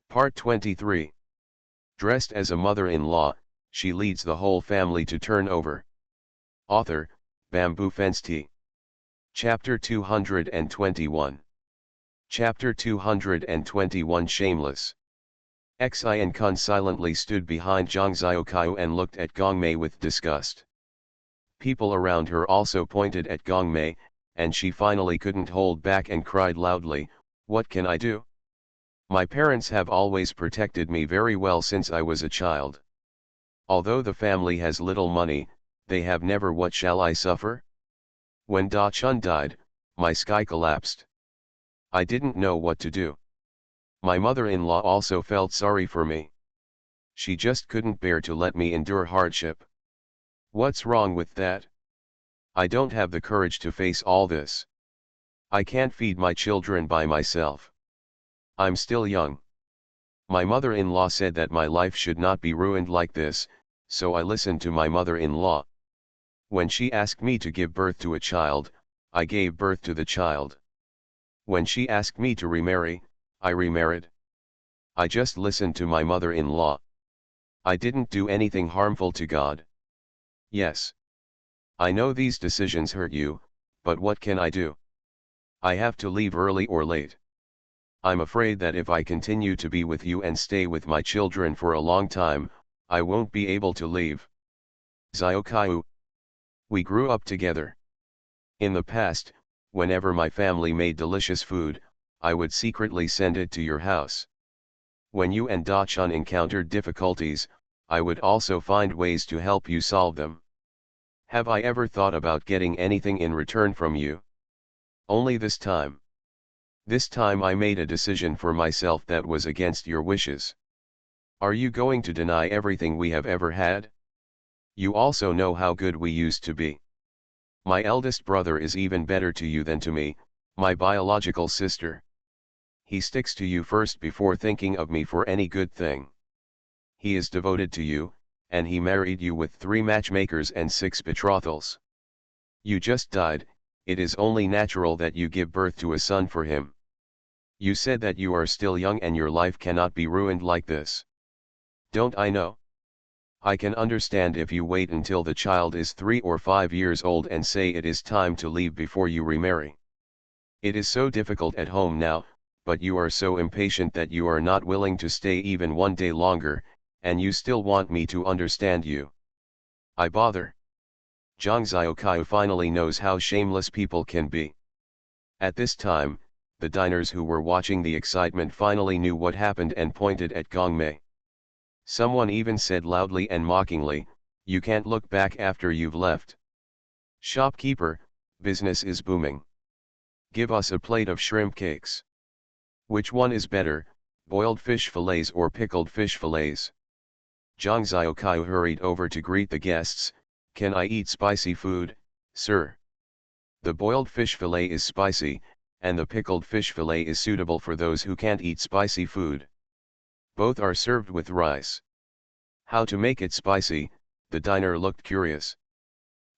Part 23. Dressed as a mother-in-law, she leads the whole family to turn over. Author, Bamboo Fence Tea. Chapter 221. Chapter 221 Shameless. Xian silently stood behind Zhang Xiaokai and looked at Gong Mei with disgust. People around her also pointed at Gong Mei, and she finally couldn't hold back and cried loudly, "What can I do? My parents have always protected me very well since I was a child. Although the family has little money, they have never. What shall I suffer? When Da Chun died, my sky collapsed. I didn't know what to do. My mother-in-law also felt sorry for me. She just couldn't bear to let me endure hardship. What's wrong with that? I don't have the courage to face all this. I can't feed my children by myself. I'm still young. My mother-in-law said that my life should not be ruined like this, so I listened to my mother-in-law. When she asked me to give birth to a child, I gave birth to the child. When she asked me to remarry, I remarried. I just listened to my mother-in-law. I didn't do anything harmful to God. Yes. I know these decisions hurt you, but what can I do? I have to leave early or late. I'm afraid that if I continue to be with you and stay with my children for a long time, I won't be able to leave. Xiaokai. We grew up together. In the past, whenever my family made delicious food, I would secretly send it to your house. When you and Da Chun encountered difficulties, I would also find ways to help you solve them. Have I ever thought about getting anything in return from you? Only this time. This time I made a decision for myself that was against your wishes. Are you going to deny everything we have ever had? You also know how good we used to be. My eldest brother is even better to you than to me, my biological sister. He sticks to you first before thinking of me for any good thing. He is devoted to you, and he married you with 3 matchmakers and 6 betrothals. You just died, it is only natural that you give birth to a son for him. You said that you are still young and your life cannot be ruined like this. Don't I know? I can understand if you wait until the child is 3 or 5 years old and say it is time to leave before you remarry. It is so difficult at home now, but you are so impatient that you are not willing to stay even one day longer, and you still want me to understand you. I bother. Zhang Xiaokai finally knows how shameless people can be. At this time, the diners who were watching the excitement finally knew what happened and pointed at Gong Mei. Someone even said loudly and mockingly, "You can't look back after you've left. Shopkeeper, business is booming. Give us a plate of shrimp cakes. Which one is better, boiled fish fillets or pickled fish fillets?" Zhang Xiaokai hurried over to greet the guests. "Can I eat spicy food, sir? The boiled fish fillet is spicy, and the pickled fish fillet is suitable for those who can't eat spicy food. Both are served with rice." How to make it spicy? The diner looked curious.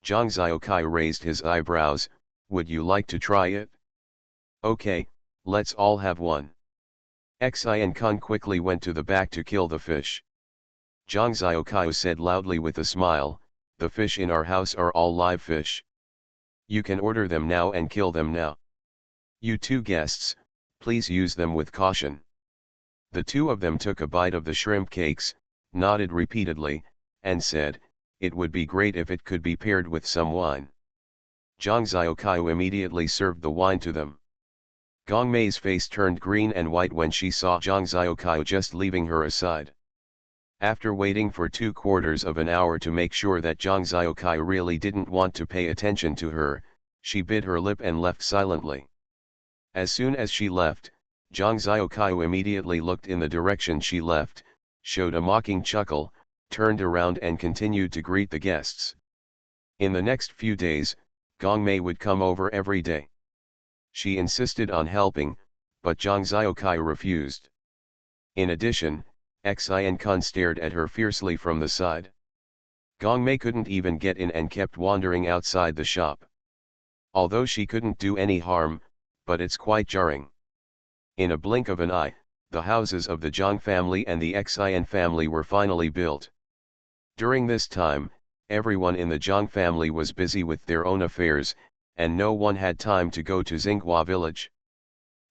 Zhang Xiaokai raised his eyebrows. "Would you like to try it?" "Okay, let's all have one." Xian quickly went to the back to kill the fish. Zhang Xiaokai said loudly with a smile, "The fish in our house are all live fish. You can order them now and kill them now. You 2 guests, please use them with caution." The 2 of them took a bite of the shrimp cakes, nodded repeatedly, and said, "It would be great if it could be paired with some wine." Zhang Xiaokai immediately served the wine to them. Gong Mei's face turned green and white when she saw Zhang Xiaokai just leaving her aside. After waiting for 2/4 of an hour to make sure that Zhang Xiaokai really didn't want to pay attention to her, she bit her lip and left silently. As soon as she left, Zhang Xiaokai immediately looked in the direction she left, showed a mocking chuckle, turned around and continued to greet the guests. In the next few days, Gong Mei would come over every day. She insisted on helping, but Zhang Xiaokai refused. In addition, Xian stared at her fiercely from the side. Gong Mei couldn't even get in and kept wandering outside the shop. Although she couldn't do any harm, but it's quite jarring. In a blink of an eye, the houses of the Zhang family and the Xian family were finally built. During this time, everyone in the Zhang family was busy with their own affairs, and no one had time to go to Xinghua village.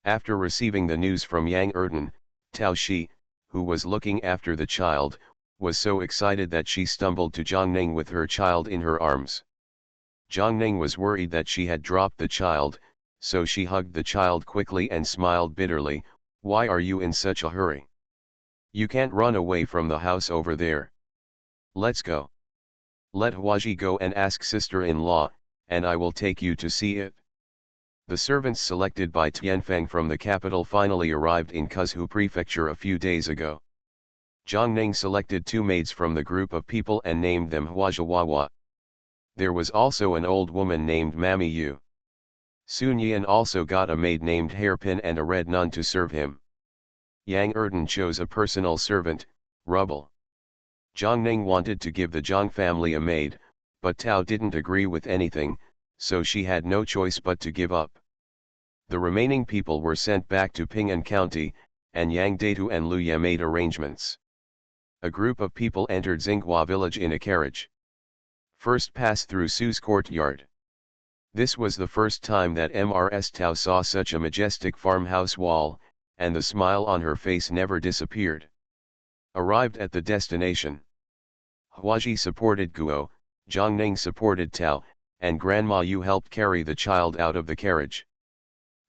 After receiving the news from Yang Erden, Tao Shi, who was looking after the child, was so excited that she stumbled to Jiangning with her child in her arms. Jiangning was worried that she had dropped the child, so she hugged the child quickly and smiled bitterly. "Why are you in such a hurry? You can't run away from the house over there. Let's go. Let Huaji go and ask sister-in-law, and I will take you to see it." The servants selected by Tianfeng from the capital finally arrived in Kuzhu Prefecture a few days ago. Jiangning selected 2 maids from the group of people and named them Huajiwawa. There was also an old woman named Mami Yu. Sun Yan also got a maid named Hairpin and a red nun to serve him. Yang Erden chose a personal servant, Rubble. Jiangning wanted to give the Zhang family a maid, but Tao didn't agree with anything, so she had no choice but to give up. The remaining people were sent back to Ping'an County, and Yang Datu and Lu Ye made arrangements. A group of people entered Xinghua village in a carriage. First passed through Su's courtyard. This was the first time that Mrs. Tao saw such a majestic farmhouse wall, and the smile on her face never disappeared. Arrived at the destination. Huaji supported Guo, Jiangning supported Tao, and Grandma Yu helped carry the child out of the carriage.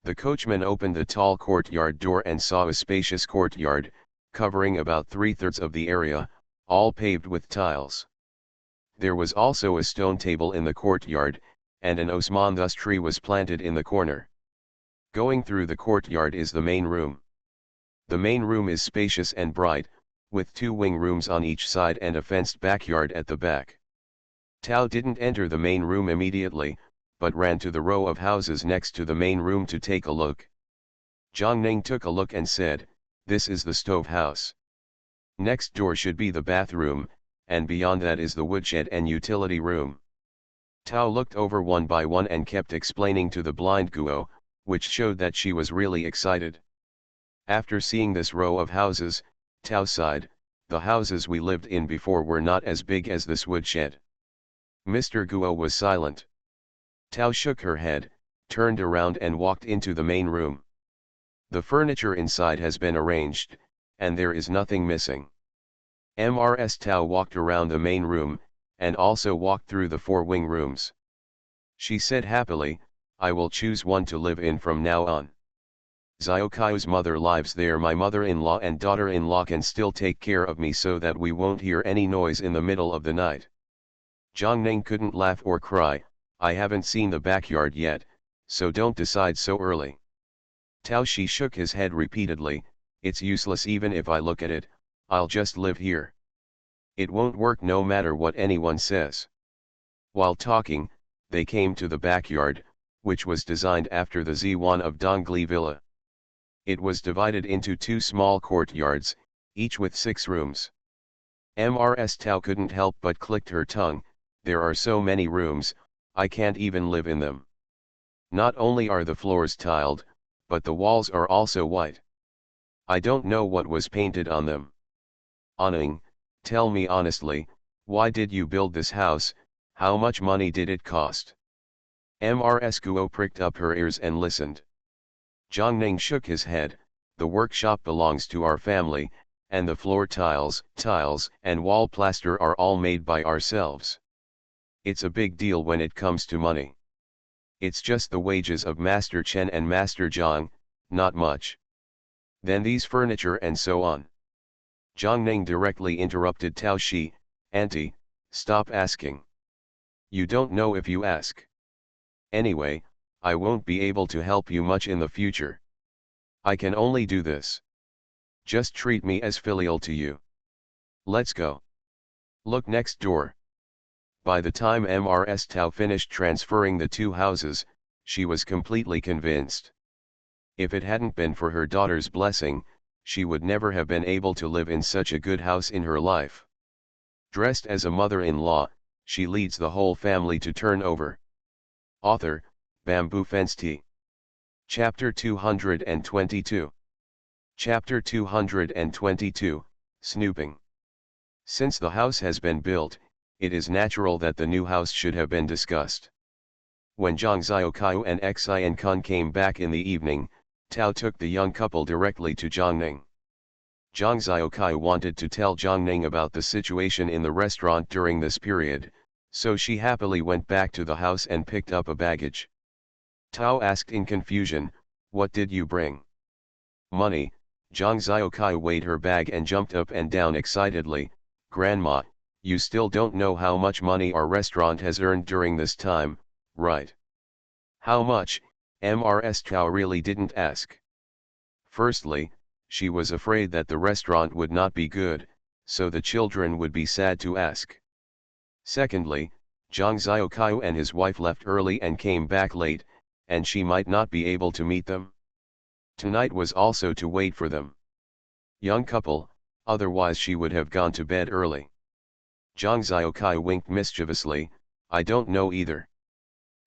The coachman opened the tall courtyard door and saw a spacious courtyard, covering about 3/3 of the area, all paved with tiles. There was also a stone table in the courtyard, and an osmanthus tree was planted in the corner. Going through the courtyard is the main room. The main room is spacious and bright, with 2 wing rooms on each side and a fenced backyard at the back. Tao didn't enter the main room immediately, but ran to the row of houses next to the main room to take a look. Jiangning took a look and said, "This is the stove house. Next door should be the bathroom, and beyond that is the woodshed and utility room." Tao looked over one by one and kept explaining to the blind Guo, which showed that she was really excited. After seeing this row of houses, Tao sighed, "The houses we lived in before were not as big as this woodshed." Mr. Guo was silent. Tao shook her head, turned around and walked into the main room. The furniture inside has been arranged, and there is nothing missing. Mrs. Tao walked around the main room, and also walked through the 4 wing rooms. She said happily, "I will choose one to live in from now on. Xiaokai's mother lives there. My mother-in-law and daughter-in-law can still take care of me so that we won't hear any noise in the middle of the night." Jiangning couldn't laugh or cry. "I haven't seen the backyard yet, so don't decide so early." Tao Shi shook his head repeatedly, "It's useless even if I look at it, I'll just live here. It won't work no matter what anyone says." While talking, they came to the backyard, which was designed after the Z1 of Dongli Villa. It was divided into 2 small courtyards, each with 6 rooms. Mrs. Tao couldn't help but clicked her tongue, "There are so many rooms, I can't even live in them. Not only are the floors tiled, but the walls are also white. I don't know what was painted on them. Aning, tell me honestly, why did you build this house? How much money did it cost?" Mrs. Guo pricked up her ears and listened. Jiangning shook his head, "The workshop belongs to our family, and the floor tiles, and wall plaster are all made by ourselves. It's a big deal when it comes to money. It's just the wages of Master Chen and Master Zhang, not much. Then these furniture and so on." Jiangning directly interrupted Tao Shi, "Auntie, stop asking. You don't know if you ask. Anyway, I won't be able to help you much in the future. I can only do this. Just treat me as filial to you. Let's go. Look next door." By the time Mrs. Tao finished transferring the 2 houses, she was completely convinced. If it hadn't been for her daughter's blessing, she would never have been able to live in such a good house in her life. Dressed as a mother-in-law, she leads the whole family to turn over. Author, Bamboo Fence Tea. Chapter 222. Chapter 222, Snooping. Since the house has been built, it is natural that the new house should have been discussed. When Zhang Xiaokai and Xian came back in the evening, Tao took the young couple directly to Jiangning. Zhang Xiaokai wanted to tell Jiangning about the situation in the restaurant during this period, so she happily went back to the house and picked up a baggage. Tao asked in confusion, "What did you bring?" "Money." Zhang Xiaokai weighed her bag and jumped up and down excitedly. "Grandma, you still don't know how much money our restaurant has earned during this time, right?" "How much?" Ms. Tao really didn't ask. Firstly, she was afraid that the restaurant would not be good, so the children would be sad to ask. Secondly, Zhang Xiaokai and his wife left early and came back late, and she might not be able to meet them. Tonight was also to wait for them. Young couple, otherwise she would have gone to bed early. Zhang Xiaokai winked mischievously, "I don't know either.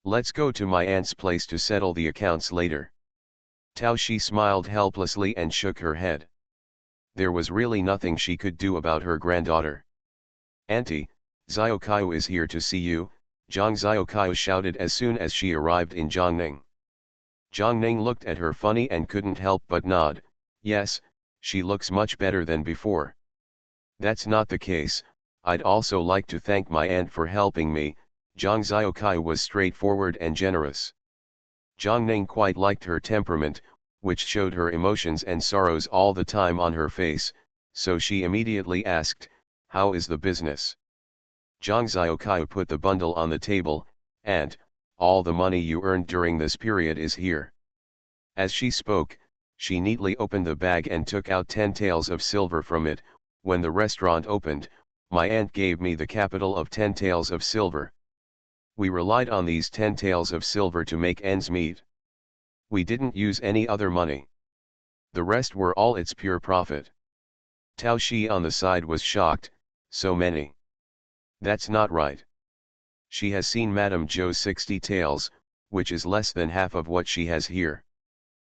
Let's go to my aunt's place to settle the accounts later." Tao Shi smiled helplessly and shook her head. There was really nothing she could do about her granddaughter. "Auntie, Xiaokai is here to see you," Zhang Xiaokai shouted as soon as she arrived in Jiangning. Jiangning looked at her funny and couldn't help but nod. "Yes, she looks much better than before." "That's not the case, I'd also like to thank my aunt for helping me." Zhang Xiaokai was straightforward and generous. Jiangning quite liked her temperament, which showed her emotions and sorrows all the time on her face, so she immediately asked, "How is the business?" Zhang Xiaokai put the bundle on the table, and, "All the money you earned during this period is here." As she spoke, she neatly opened the bag and took out 10 taels of silver from it. "When the restaurant opened, my aunt gave me the capital of 10 taels of silver. We relied on these 10 taels of silver to make ends meet. We didn't use any other money. The rest were all its pure profit." Tao Shi on the side was shocked, "So many? That's not right. She has seen Madame Zhou's 60 taels, which is less than half of what she has here."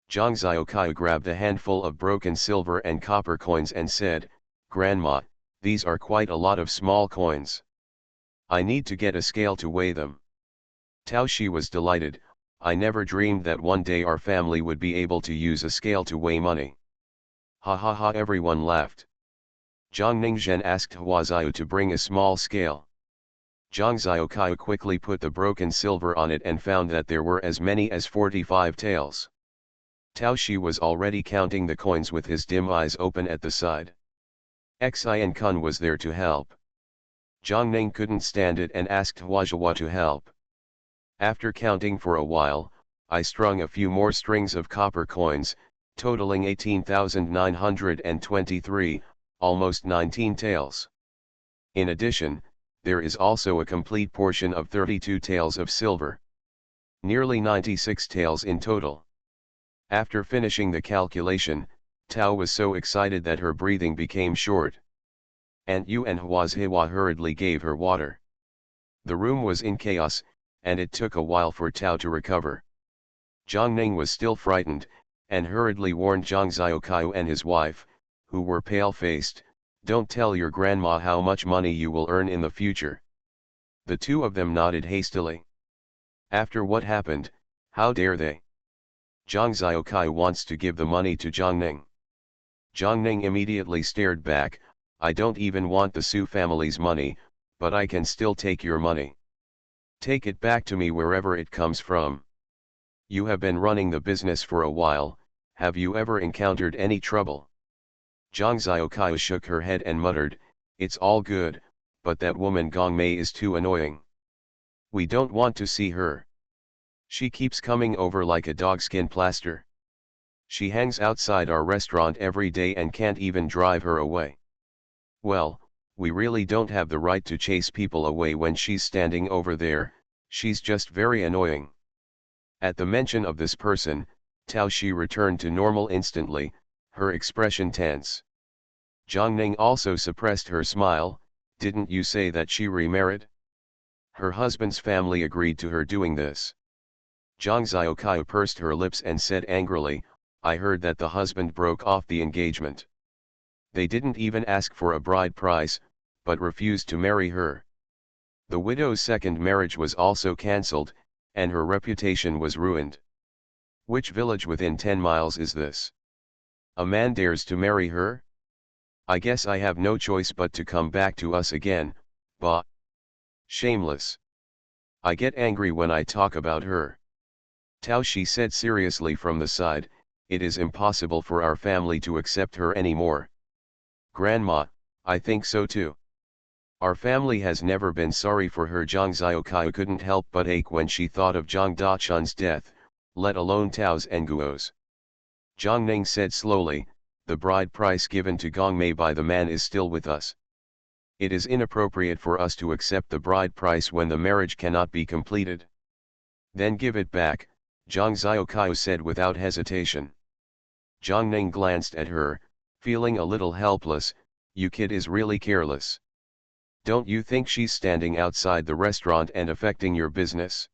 Zhang Xiaokai grabbed a handful of broken silver and copper coins and said, "Grandma, these are quite a lot of small coins. I need to get a scale to weigh them." Tao Shi was delighted. "I never dreamed that one day our family would be able to use a scale to weigh money." "Ha ha ha," everyone laughed. Zhang Ningzhen asked Huaziu to bring a small scale. Zhang Xiaokai quickly put the broken silver on it and found that there were as many as 45 taels. Tao Shi was already counting the coins with his dim eyes open at the side. Xian was there to help. Zhang Ning couldn't stand it and asked Huajiwa to help. After counting for a while, I strung a few more strings of copper coins, totaling 18,923, almost 19 taels. In addition, there is also a complete portion of 32 taels of silver. Nearly 96 taels in total. After finishing the calculation, Tao was so excited that her breathing became short. Aunt Yu and Huaziwa hurriedly gave her water. The room was in chaos, and it took a while for Tao to recover. Zhang Ning was still frightened, and hurriedly warned Zhang Xiaokai and his wife, who were pale-faced, "Don't tell your grandma how much money you will earn in the future." The two of them nodded hastily. After what happened, how dare they? Zhang Xiaokai wants to give the money to Zhang Ning. Zhang Ning immediately stared back, "I don't even want the Su family's money, but I can still take your money. Take it back to me wherever it comes from. You have been running the business for a while, have you ever encountered any trouble?" Zhang Xiaokai shook her head and muttered, "It's all good, but that woman Gong Mei is too annoying. We don't want to see her. She keeps coming over like a dogskin plaster. She hangs outside our restaurant every day and can't even drive her away." "Well, we really don't have the right to chase people away when she's standing over there, she's just very annoying." At the mention of this person, Tao Shi returned to normal instantly, her expression tense. Zhang Ning also suppressed her smile. "Didn't you say that she remarried? Her husband's family agreed to her doing this." Zhang Xiaokai pursed her lips and said angrily, I heard that the husband broke off the engagement. They didn't even ask for a bride price, but refused to marry her. The widow's second marriage was also cancelled, and her reputation was ruined. Which village within 10 miles is this? A man dares to marry her? I guess I have no choice but to come back to us again, bah. Shameless. I get angry when I talk about her. Tao, she said seriously from the side, it is impossible for our family to accept her anymore. Grandma, I think so too. Our family has never been sorry for her. Zhang Xiaokai couldn't help but ache when she thought of Zhang Dachun's death, let alone Tao's and Guo's. Zhang Ning said slowly, the bride price given to Gong Mei by the man is still with us. It is inappropriate for us to accept the bride price when the marriage cannot be completed. Then give it back, Zhang Xiaokai said without hesitation. Zhang Ning glanced at her, feeling a little helpless. You kid is really careless. Don't you think she's standing outside the restaurant and affecting your business?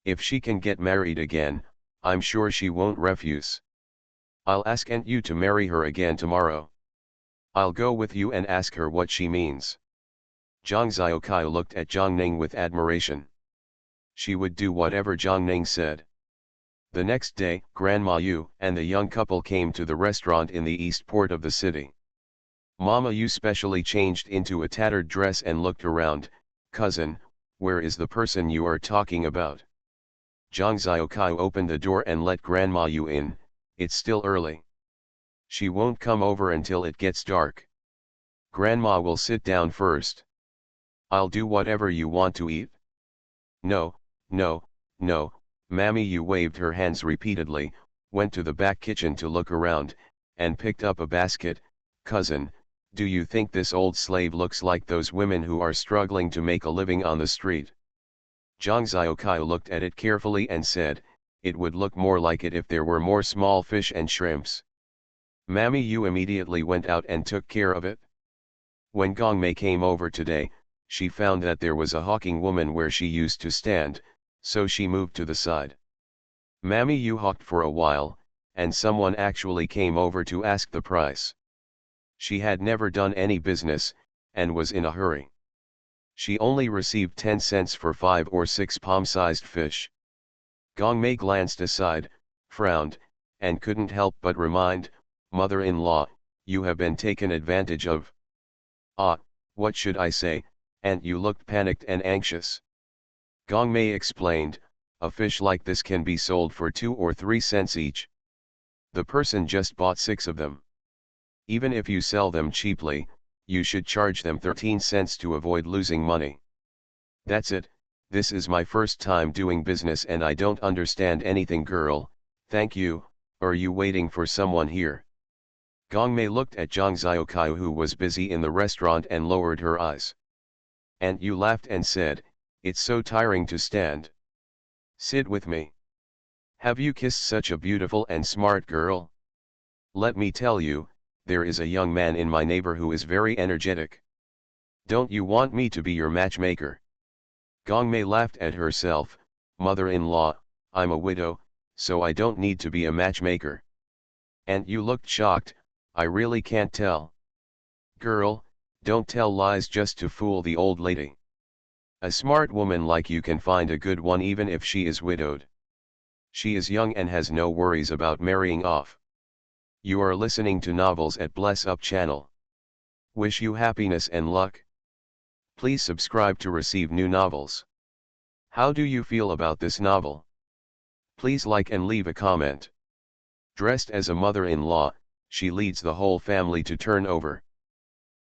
If she can get married again, I'm sure she won't refuse. I'll ask Aunt Yu to marry her again tomorrow. I'll go with you and ask her what she means. Zhang Xiaokai looked at Zhang Ning with admiration. She would do whatever Zhang Ning said. The next day, Grandma Yu and the young couple came to the restaurant in the east port of the city. Mama Yu specially changed into a tattered dress and looked around. Cousin, where is the person you are talking about? Zhang Xiaokai opened the door and let Grandma Yu in. It's still early. She won't come over until it gets dark. Grandma will sit down first. I'll do whatever you want to eat. No, no, no. Mammy Yu waved her hands repeatedly, went to the back kitchen to look around, and picked up a basket. Cousin, do you think this old slave looks like those women who are struggling to make a living on the street? Zhang Xiaokai looked at it carefully and said, it would look more like it if there were more small fish and shrimps. Mammy Yu immediately went out and took care of it. When Gong Mei came over today, she found that there was a hawking woman where she used to stand, so she moved to the side. Mammy Yu hawked for a while, and someone actually came over to ask the price. She had never done any business, and was in a hurry. She only received 10 cents for 5 or 6 palm-sized fish. Gong Mei glanced aside, frowned, and couldn't help but remind, Mother-in-law, you have been taken advantage of. Ah, what should I say, Aunt Yu looked panicked and anxious. Gong Mei explained, a fish like this can be sold for 2 or 3 cents each. The person just bought 6 of them. Even if you sell them cheaply, you should charge them 13 cents to avoid losing money. That's it, this is my first time doing business and I don't understand anything. Girl, thank you, are you waiting for someone here? Gong Mei looked at Zhang Xiaokai who was busy in the restaurant and lowered her eyes. Aunt Yu laughed and said, it's so tiring to stand. Sit with me. Have you kissed such a beautiful and smart girl? Let me tell you, there is a young man in my neighbor who is very energetic. Don't you want me to be your matchmaker? Gong Mei laughed at herself, mother-in-law, I'm a widow, so I don't need to be a matchmaker. Aunt Yu looked shocked, I really can't tell. Girl, don't tell lies just to fool the old lady. A smart woman like you can find a good one even if she is widowed. She is young and has no worries about marrying off. You are listening to Novels at Bless Up channel. Wish you happiness and luck. Please subscribe to receive new novels. How do you feel about this novel? Please like and leave a comment. Dressed as a mother-in-law, she leads the whole family to turn over.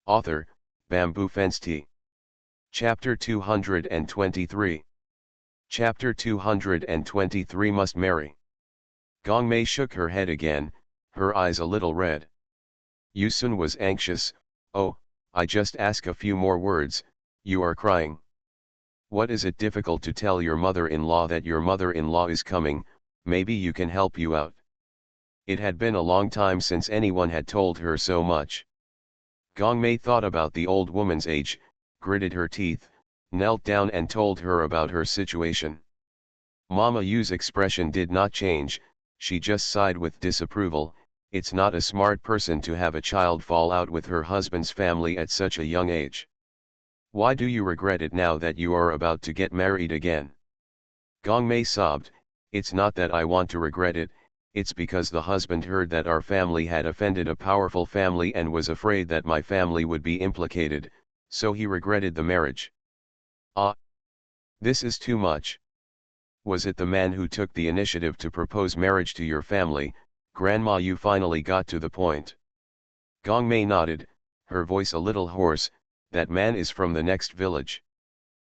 Author, Bamboo Fence Tea. Chapter 223. Chapter 223 Must Marry. Gong Mei shook her head again, her eyes a little red. Yusun was anxious, oh, I just ask a few more words, you are crying. What is it difficult to tell your mother-in-law that your mother-in-law is coming, maybe you can help you out. It had been a long time since anyone had told her so much. Gong Mei thought about the old woman's age, gritted her teeth, knelt down and told her about her situation. Mama Yu's expression did not change, She just sighed with disapproval. It's not a smart person to have a child fall out with her husband's family at such a young age. Why do you regret it now that you are about to get married again? Gong Mei sobbed. It's not that I want to regret it, it's because the husband heard that our family had offended a powerful family and was afraid that my family would be implicated, so he regretted the marriage. Ah! This is too much. Was it the man who took the initiative to propose marriage to your family? Grandma, you finally got to the point. Gong Mei nodded, her voice a little hoarse. That man is from the next village.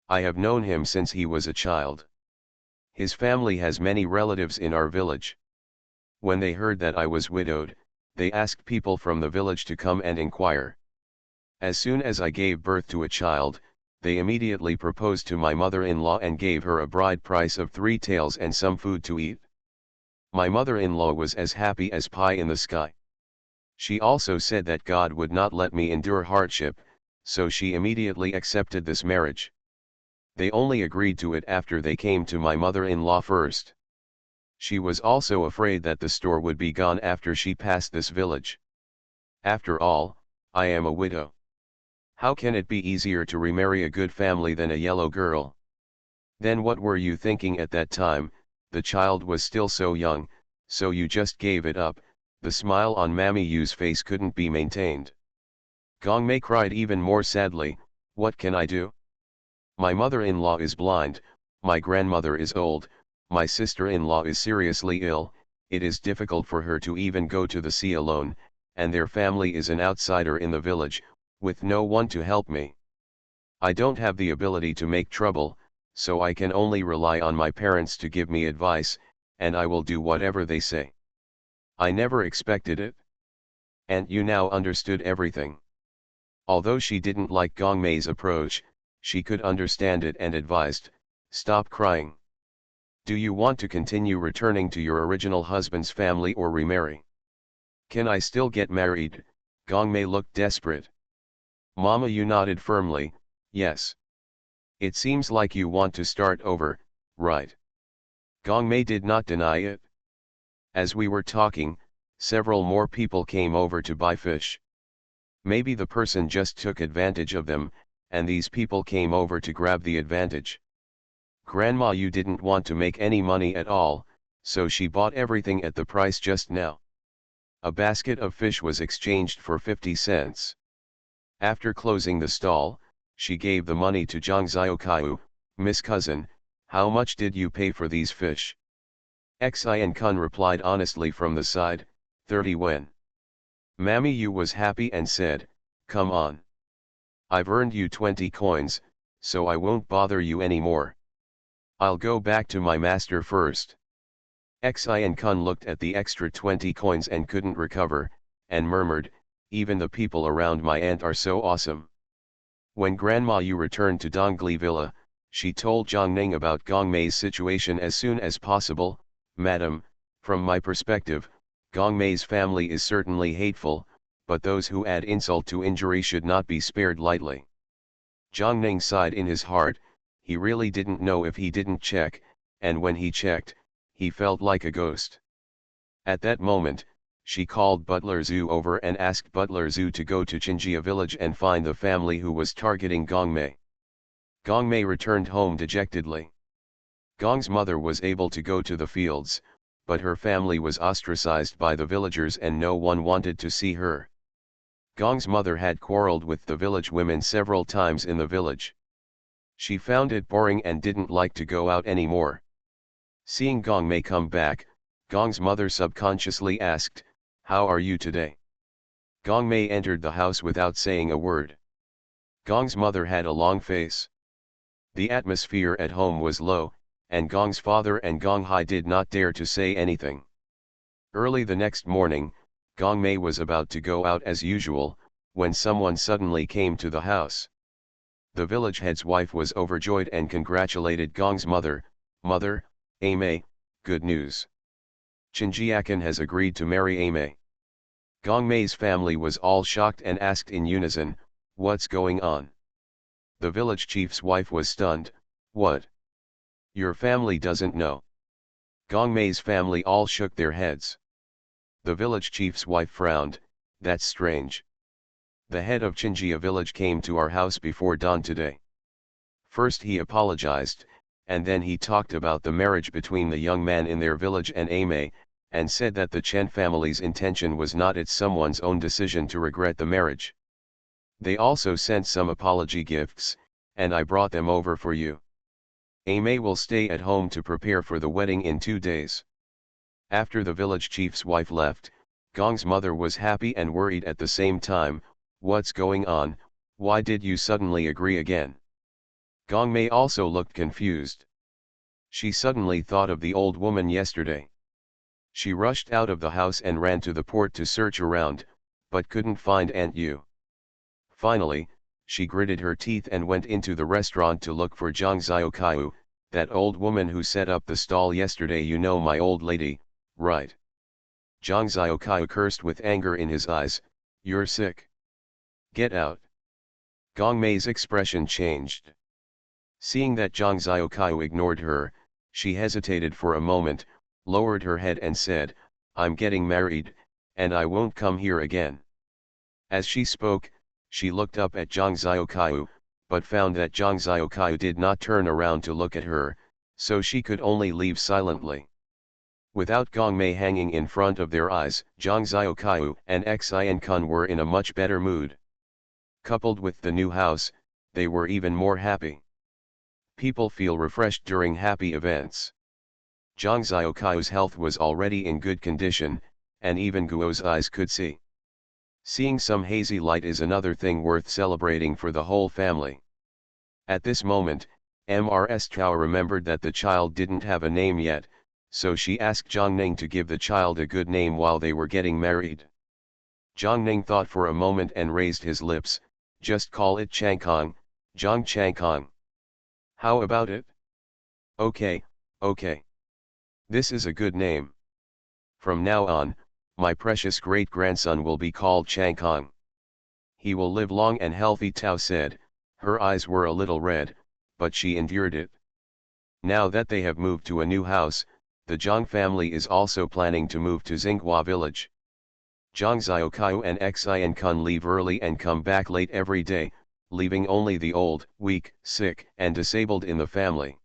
I have known him since he was a child. His family has many relatives in our village. When they heard that I was widowed, they asked people from the village to come and inquire. As soon as I gave birth to a child, they immediately proposed to my mother-in-law and gave her a bride price of 3 taels and some food to eat. My mother-in-law was as happy as pie in the sky. She also said that God would not let me endure hardship, so she immediately accepted this marriage. They only agreed to it after they came to my mother-in-law first. She was also afraid that the store would be gone after she passed this village. After all, I am a widow. How can it be easier to remarry a good family than a yellow girl? Then what were you thinking at that time? The child was still so young, so you just gave it up. The smile on Mammy Yu's face couldn't be maintained. Gong Mei cried even more sadly. What can I do? My mother-in-law is blind, my grandmother is old, my sister-in-law is seriously ill, it is difficult for her to even go to the sea alone, and their family is an outsider in the village, with no one to help me. I don't have the ability to make trouble, so I can only rely on my parents to give me advice, and I will do whatever they say. I never expected it. And you now understood everything. Although she didn't like Gong Mei's approach, she could understand it and advised, stop crying. Do you want to continue returning to your original husband's family or remarry? Can I still get married? Gong Mei looked desperate. Mama Yu nodded firmly, yes. It seems like you want to start over, right? Gong Mei did not deny it. As we were talking, several more people came over to buy fish. Maybe the person just took advantage of them, and these people came over to grab the advantage. Grandma Yu didn't want to make any money at all, so she bought everything at the price just now. A basket of fish was exchanged for 50 cents. After closing the stall, she gave the money to Zhang Xiaokai. Miss Cousin, how much did you pay for these fish? Xian Kun replied honestly from the side, 30 yuan. Mammy Yu was happy and said, come on. I've earned you 20 coins, so I won't bother you anymore. I'll go back to my master first. Xian Kun looked at the extra 20 coins and couldn't recover, and murmured, even the people around my aunt are so awesome. When Grandma Yu returned to Dongli Villa, she told Zhang Ning about Gong Mei's situation as soon as possible. Madam, from my perspective, Gong Mei's family is certainly hateful, but those who add insult to injury should not be spared lightly. Zhang Ning sighed in his heart. He really didn't know if he didn't check, and when he checked, he felt like a ghost. At that moment, she called Butler Zhu over and asked Butler Zhu to go to Qinjia village and find the family who was targeting Gong Mei. Gong Mei returned home dejectedly. Gong's mother was able to go to the fields, but her family was ostracized by the villagers and no one wanted to see her. Gong's mother had quarreled with the village women several times in the village. She found it boring and didn't like to go out anymore. Seeing Gong Mei come back, Gong's mother subconsciously asked, how are you today? Gong Mei entered the house without saying a word. Gong's mother had a long face. The atmosphere at home was low, and Gong's father and Gong Hai did not dare to say anything. Early the next morning, Gong Mei was about to go out as usual, when someone suddenly came to the house. The village head's wife was overjoyed and congratulated Gong's mother. Mother, Mei, good news. Qinjiakan has agreed to marry Mei. Gong Mei's family was all shocked and asked in unison, what's going on? The village chief's wife was stunned. What? Your family doesn't know? Gong Mei's family all shook their heads. The village chief's wife frowned. That's strange. The head of Qinjia village came to our house before dawn today. First he apologized, and then he talked about the marriage between the young man in their village and Amei, and said that the Chen family's intention was not it's someone's own decision to regret the marriage. They also sent some apology gifts, and I brought them over for you. Amei will stay at home to prepare for the wedding in 2 days. After the village chief's wife left, Gong's mother was happy and worried at the same time. What's going on? Why did you suddenly agree again? Gong Mei also looked confused. She suddenly thought of the old woman yesterday. She rushed out of the house and ran to the port to search around, but couldn't find Aunt Yu. Finally, she gritted her teeth and went into the restaurant to look for Zhang Xiaoqiu, that old woman who set up the stall yesterday. You know my old lady, right? Zhang Xiaoqiu cursed with anger in his eyes. You're sick. Get out. Gong Mei's expression changed. Seeing that Zhang Xiaoqiu ignored her, she hesitated for a moment, lowered her head and said, I'm getting married, and I won't come here again. As she spoke, she looked up at Zhang Xiaoqiu, but found that Zhang Xiaoqiu did not turn around to look at her, so she could only leave silently. Without Gong Mei hanging in front of their eyes, Zhang Xiaoqiu and Xian were in a much better mood. Coupled with the new house, they were even more happy. People feel refreshed during happy events. Zhang Xiaoqiu's health was already in good condition, and even Guo's eyes could see. Seeing some hazy light is another thing worth celebrating for the whole family. At this moment, Ms. Chao remembered that the child didn't have a name yet, so she asked Zhang Ning to give the child a good name while they were getting married. Zhang Ning thought for a moment and raised his lips. Just call it Changkong, Zhang Changkong. How about it? Okay, okay. This is a good name. From now on, my precious great-grandson will be called Changkong. He will live long and healthy, Tao said. Her eyes were a little red, but she endured it. Now that they have moved to a new house, the Zhang family is also planning to move to Xinghua village. Zhang Xiaoqiu and Xian leave early and come back late every day, leaving only the old, weak, sick, and disabled in the family.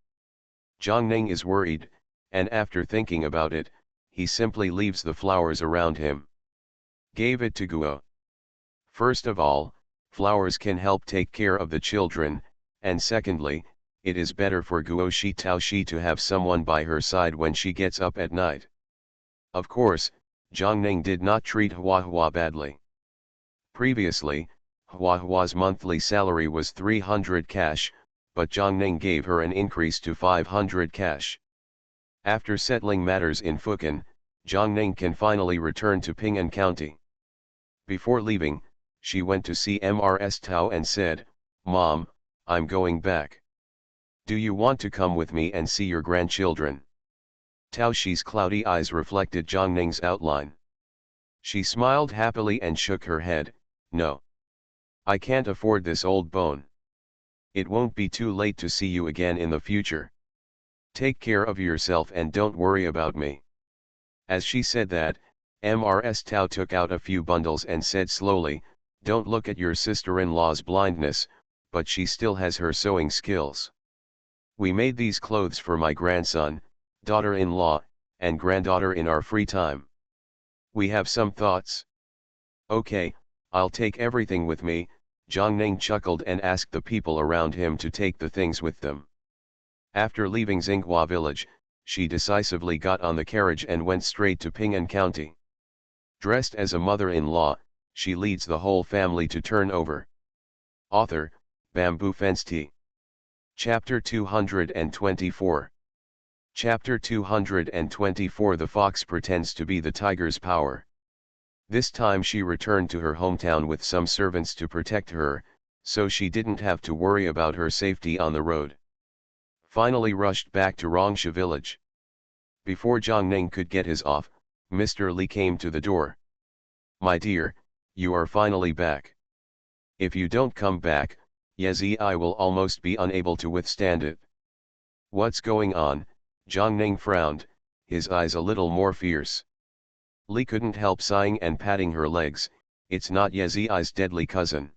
Zhang Ning is worried, and after thinking about it, he simply leaves the flowers around him. Gave it to Guo. First of all, flowers can help take care of the children, and secondly, it is better for Guo Shi Tao Shi to have someone by her side when she gets up at night. Of course, Zhang Ning did not treat Hua Hua badly. Previously, Hua Hua's monthly salary was 300 cash, but Zhang Ning gave her an increase to 500 cash. After settling matters in Fukan, Zhang Ning can finally return to Ping'an County. Before leaving, she went to see Ms. Tao and said, Mom, I'm going back. Do you want to come with me and see your grandchildren? Tao Shi's cloudy eyes reflected Zhang Ning's outline. She smiled happily and shook her head. No. I can't afford this old bone. It won't be too late to see you again in the future. Take care of yourself and don't worry about me. As she said that, Ms. Tao took out a few bundles and said slowly, Don't look at your sister-in-law's blindness, but she still has her sewing skills. We made these clothes for my grandson, daughter-in-law, and granddaughter in our free time. We have some thoughts. Okay, I'll take everything with me. Zhang Ning chuckled and asked the people around him to take the things with them. After leaving Xinghua village, she decisively got on the carriage and went straight to Ping'an County. Dressed as a mother-in-law, she leads the whole family to turn over. Author, Bamboo Fence Tea. Chapter 224. Chapter 224. The fox pretends to be the tiger's power. This time she returned to her hometown with some servants to protect her, so she didn't have to worry about her safety on the road. Finally rushed back to Rongsha village. Before Zhang Ning could get his off, Mr. Li came to the door. My dear, you are finally back. If you don't come back, Yezi, I will almost be unable to withstand it. What's going on? Zhang Ning frowned. his eyes a little more fierce. Li couldn't help sighing and patting her legs. It's not Yezi's deadly cousin.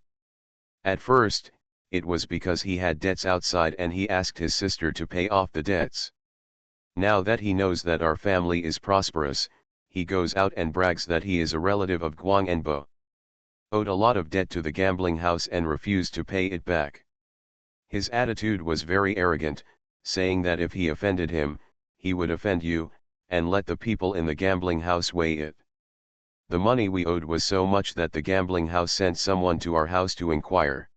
At first, it was because he had debts outside and he asked his sister to pay off the debts. Now that he knows that our family is prosperous, he goes out and brags that he is a relative of Guang and Bo. Owed a lot of debt to the gambling house and refused to pay it back. His attitude was very arrogant, saying that if he offended him, he would offend you, and let the people in the gambling house weigh it. The money we owed was so much that the gambling house sent someone to our house to inquire.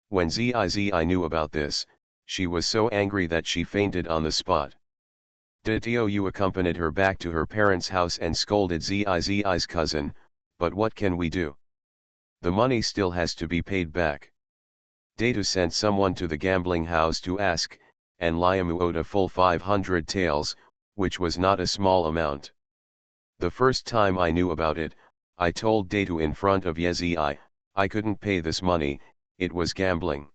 When Zizi knew about this, she was so angry that she fainted on the spot. Tiu accompanied her back to her parents' house and scolded Zizi's cousin, but what can we do? The money still has to be paid back. Datu sent someone to the gambling house to ask, and Liamu owed a full 500 taels, which was not a small amount. The first time I knew about it, I told Datu in front of Yezi I couldn't pay this money, it was gambling.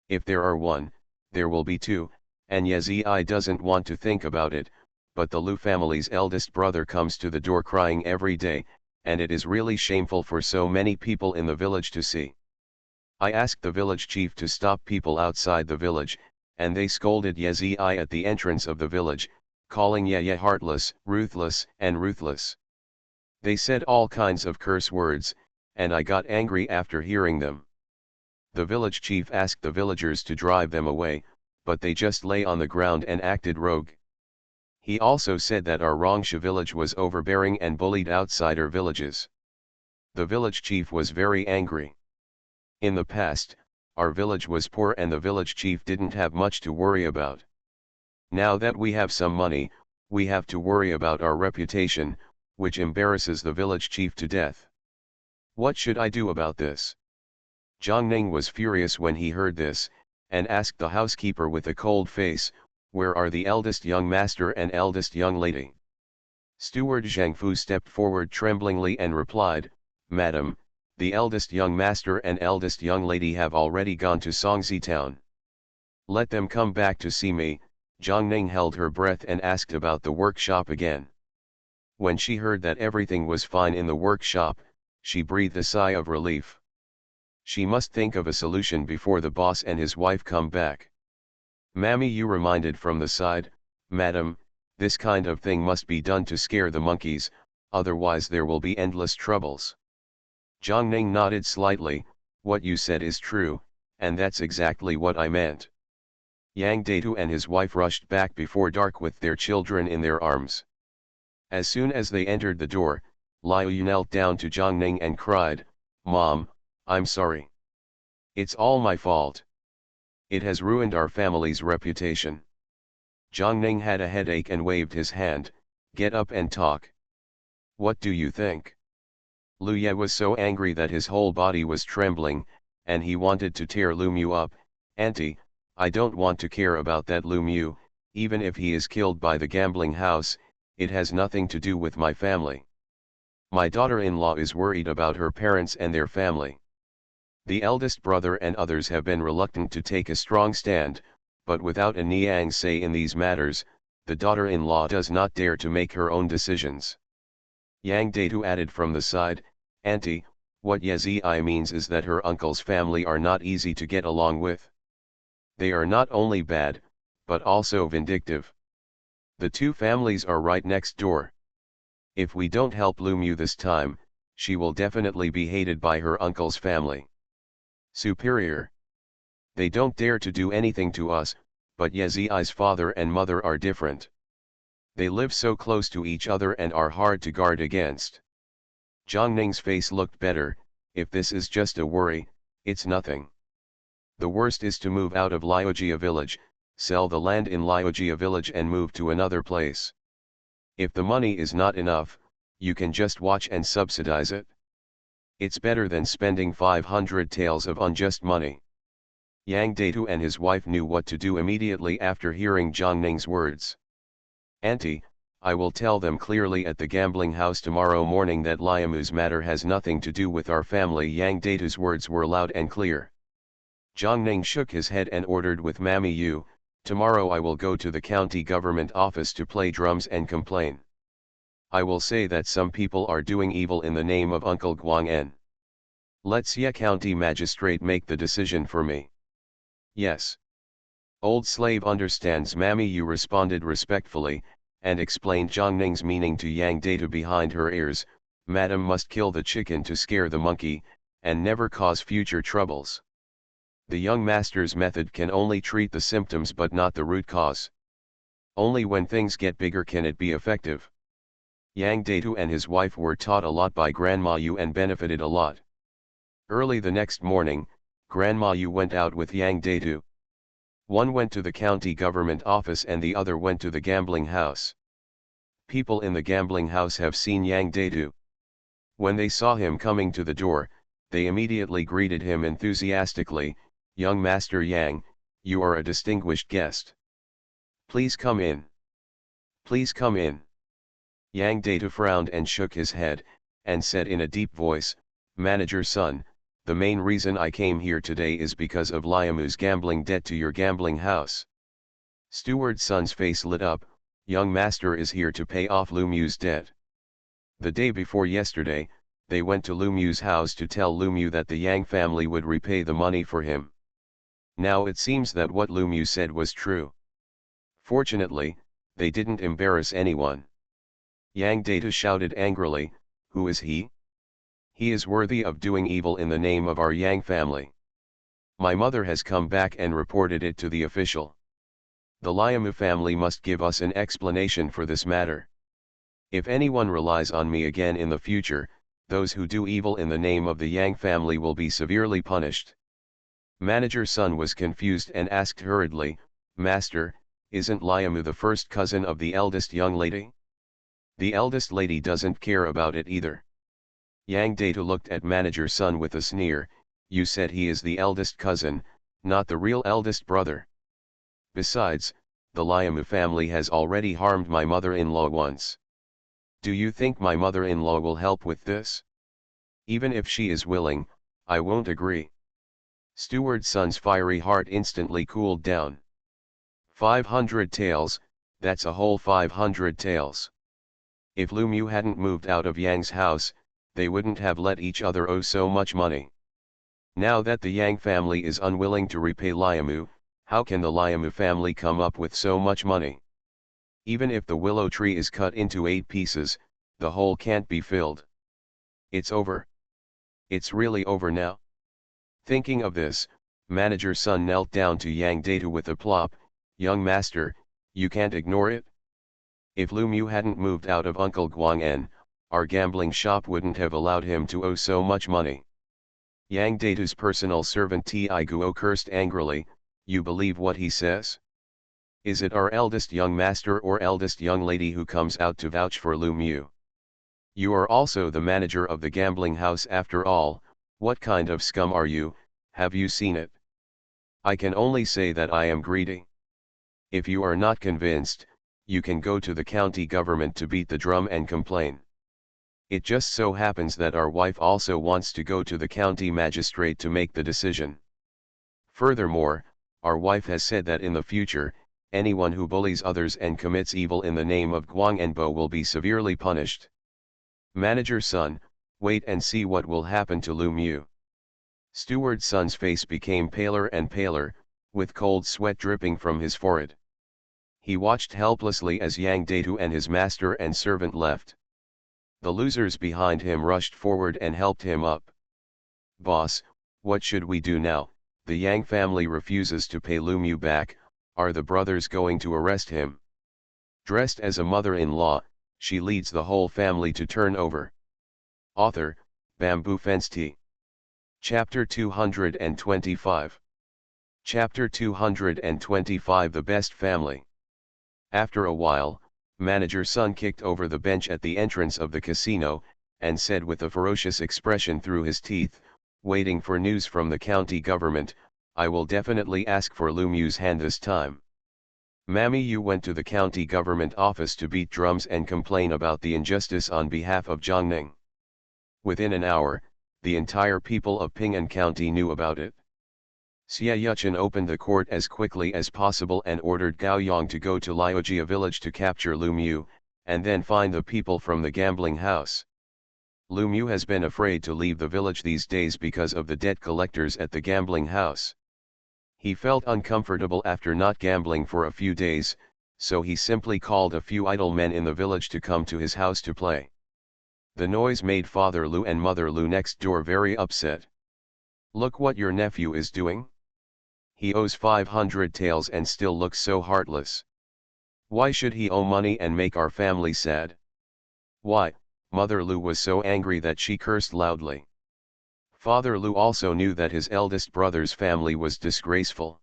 If there are one, there will be two, and Yezi doesn't want to think about it, but the Lu family's eldest brother comes to the door crying every day, and it is really shameful for so many people in the village to see. I asked the village chief to stop people outside the village, and they scolded Yezi at the entrance of the village, calling Ye heartless, ruthless, and ruthless. They said all kinds of curse words, and I got angry after hearing them. The village chief asked the villagers to drive them away, but they just lay on the ground and acted rogue. He also said that our Rongsha village was overbearing and bullied outsider villages. The village chief was very angry. In the past, our village was poor and the village chief didn't have much to worry about. Now that we have some money, we have to worry about our reputation, which embarrasses the village chief to death. What should I do about this? Zhang Ning was furious when he heard this, and asked the housekeeper with a cold face, "Where are the eldest young master and eldest young lady?" Steward Zhang Fu stepped forward tremblingly and replied, "Madam, the eldest young master and eldest young lady have already gone to Songzi town. Let them come back to see me." Zhang Ning held her breath and asked about the workshop again. When she heard that everything was fine in the workshop, she breathed a sigh of relief. She must think of a solution before the boss and his wife come back. Mammy Yu reminded from the side, "Madam, this kind of thing must be done to scare the monkeys, otherwise there will be endless troubles." Zhang Ning nodded slightly, "What you said is true, and that's exactly what I meant." Yang Datu and his wife rushed back before dark with their children in their arms. As soon as they entered the door, Liu knelt down to Zhang Ning and cried, "Mom, I'm sorry. It's all my fault. It has ruined our family's reputation." Zhang Ning had a headache and waved his hand, "Get up and talk. What do you think?" Lu Ye was so angry that his whole body was trembling, and he wanted to tear Lu Mu up. "Auntie, I don't want to care about that Lu Mu, even if he is killed by the gambling house, it has nothing to do with my family. My daughter-in-law is worried about her parents and their family." The eldest brother and others have been reluctant to take a strong stand, but without a Niang say in these matters, the daughter-in-law does not dare to make her own decisions. Yang Datu added from the side, "Auntie, what Yezi means is that her uncle's family are not easy to get along with. They are not only bad, but also vindictive. The two families are right next door. If we don't help Lu Mu this time, she will definitely be hated by her uncle's family. Superior. They don't dare to do anything to us, but Yezi's father and mother are different. They live so close to each other and are hard to guard against." Zhang Ning's face looked better. "If this is just a worry, it's nothing. The worst is to move out of Liujia village, sell the land in Liujia village and move to another place. If the money is not enough, you can just watch and subsidize it. It's better than spending 500 taels of unjust money." Yang Datu and his wife knew what to do immediately after hearing Zhang Ning's words. "Auntie, I will tell them clearly at the gambling house tomorrow morning that Liamu's matter has nothing to do with our family." Yang Datu's words were loud and clear. Zhang Ning shook his head and ordered with Mammy Yu, Tomorrow I will go to the county government office to play drums and complain. I will say that some people are doing evil in the name of Uncle Guang. Let Xia County Magistrate make the decision for me. Yes. Old slave understands, Mammy Yu responded respectfully, and explained Zhang Ning's meaning to Yang Data behind her ears. Madam must kill the chicken to scare the monkey, and never cause future troubles. The young master's method can only treat the symptoms but not the root cause. Only when things get bigger can it be effective. Yang Datu and his wife were taught a lot by Grandma Yu and benefited a lot. Early the next morning, Grandma Yu went out with Yang Datu. One went to the county government office and the other went to the gambling house. People in the gambling house have seen Yang Datu. When they saw him coming to the door, they immediately greeted him enthusiastically. Young Master Yang, you are a distinguished guest. Please come in. Please come in. Yang Data frowned and shook his head, and said in a deep voice, Manager son, the main reason I came here today is because of Liamu's gambling debt to your gambling house. Steward son's face lit up. Young master is here to pay off Lumu's debt. The day before yesterday, they went to Lumu's house to tell Lumu that the Yang family would repay the money for him. Now it seems that what Lumu said was true. Fortunately, they didn't embarrass anyone. Yang Data shouted angrily, who is he? He is worthy of doing evil in the name of our Yang family. My mother has come back and reported it to the official. The Liamu family must give us an explanation for this matter. If anyone relies on me again in the future, those who do evil in the name of the Yang family will be severely punished. Manager Sun was confused and asked hurriedly, Master, isn't Liamu the first cousin of the eldest young lady? The eldest lady doesn't care about it either. Yang Data looked at Manager Sun with a sneer, you said he is the eldest cousin, not the real eldest brother. Besides, the Liamu family has already harmed my mother-in-law once. Do you think my mother-in-law will help with this? Even if she is willing, I won't agree. Steward Sun's fiery heart instantly cooled down. 500 taels, that's a whole 500 taels. If Lumu hadn't moved out of Yang's house, they wouldn't have let each other owe so much money. Now that the Yang family is unwilling to repay Liamu, how can the Liamu family come up with so much money? Even if the willow tree is cut into 8 pieces, the hole can't be filled. It's over. It's really over now. Thinking of this, Manager Sun knelt down to Yang Data with a plop, young master, you can't ignore it. If Lumu hadn't moved out of Uncle Guang, our gambling shop wouldn't have allowed him to owe so much money. Yang Data's personal servant Ti Guo cursed angrily, you believe what he says? Is it our eldest young master or eldest young lady who comes out to vouch for Lumu? You are also the manager of the gambling house after all. What kind of scum are you? Have you seen it? I can only say that I am greedy. If you are not convinced, you can go to the county government to beat the drum and complain. It just so happens that our wife also wants to go to the county magistrate to make the decision. Furthermore, our wife has said that in the future, anyone who bullies others and commits evil in the name of Guang and Bo will be severely punished. Manager Sun, wait and see what will happen to Lumu. Steward Sun's face became paler and paler, with cold sweat dripping from his forehead. He watched helplessly as Yang Datu and his master and servant left. The losers behind him rushed forward and helped him up. Boss, what should we do now? The Yang family refuses to pay Lumu back. Are the brothers going to arrest him? Dressed as a mother-in-law, she leads the whole family to turn over. Author, Bamboo Fence Tea. Chapter 225. Chapter 225 The Best Family. After a while, Manager Sun kicked over the bench at the entrance of the casino, and said with a ferocious expression through his teeth, waiting for news from the county government, I will definitely ask for Lumu's hand this time. Mammy Yu went to the county government office to beat drums and complain about the injustice on behalf of Jiangning. Within an hour, the entire people of Ping'an County knew about it. Xie Yuchen opened the court as quickly as possible and ordered Gao Yang to go to Liujia village to capture Lu Mu, and then find the people from the gambling house. Lu Mu has been afraid to leave the village these days because of the debt collectors at the gambling house. He felt uncomfortable after not gambling for a few days, so he simply called a few idle men in the village to come to his house to play. The noise made Father Lu and Mother Lu next door very upset. "Look what your nephew is doing. He owes 500 taels and still looks so heartless. Why should he owe money and make our family sad?" Why, Mother Lu was so angry that she cursed loudly. Father Lu also knew that his eldest brother's family was disgraceful.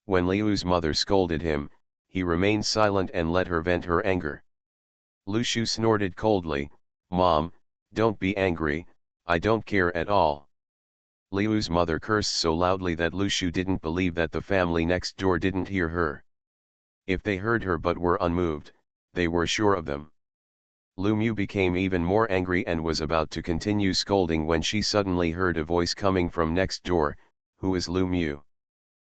When Liu's mother scolded him, he remained silent and let her vent her anger. Lu Shu snorted coldly, "Mom, don't be angry, I don't care at all." Liu's mother cursed so loudly that Lu Shu didn't believe that the family next door didn't hear her. If they heard her but were unmoved, they were sure of them. Lu Mu became even more angry and was about to continue scolding when she suddenly heard a voice coming from next door, "Who is Lu Mu?"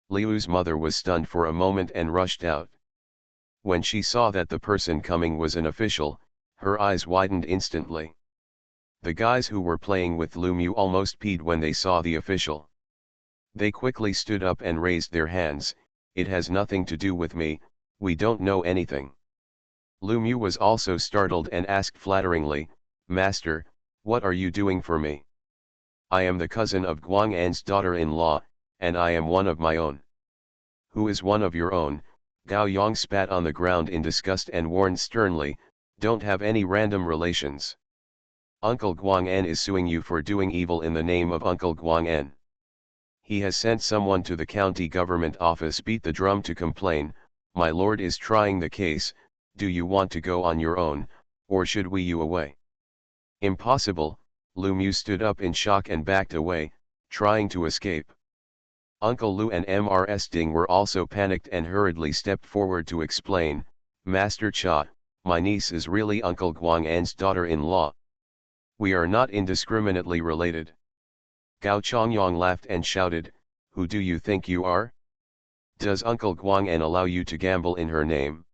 Liu's mother was stunned for a moment and rushed out. When she saw that the person coming was an official, her eyes widened instantly. The guys who were playing with Lu Mu almost peed when they saw the official. They quickly stood up and raised their hands. "It has nothing to do with me, we don't know anything." Lu Mu was also startled and asked flatteringly, "Master, what are you doing for me? I am the cousin of Guang An's daughter-in-law, and I am one of my own." "Who is one of your own?" Gao Yang spat on the ground in disgust and warned sternly, "Don't have any random relations. Uncle Guang An is suing you for doing evil in the name of Uncle Guang An. He has sent someone to the county government office beat the drum to complain. My lord is trying the case. Do you want to go on your own, or should we you away?" "Impossible." Lu Mu stood up in shock and backed away, trying to escape. Uncle Lu and Mrs. Ding were also panicked and hurriedly stepped forward to explain, "Master Cha, my niece is really Uncle Guang An's daughter-in-law. We are not indiscriminately related." Gao Chongyang laughed and shouted, "Who do you think you are? Does Uncle Guang An allow you to gamble in her name?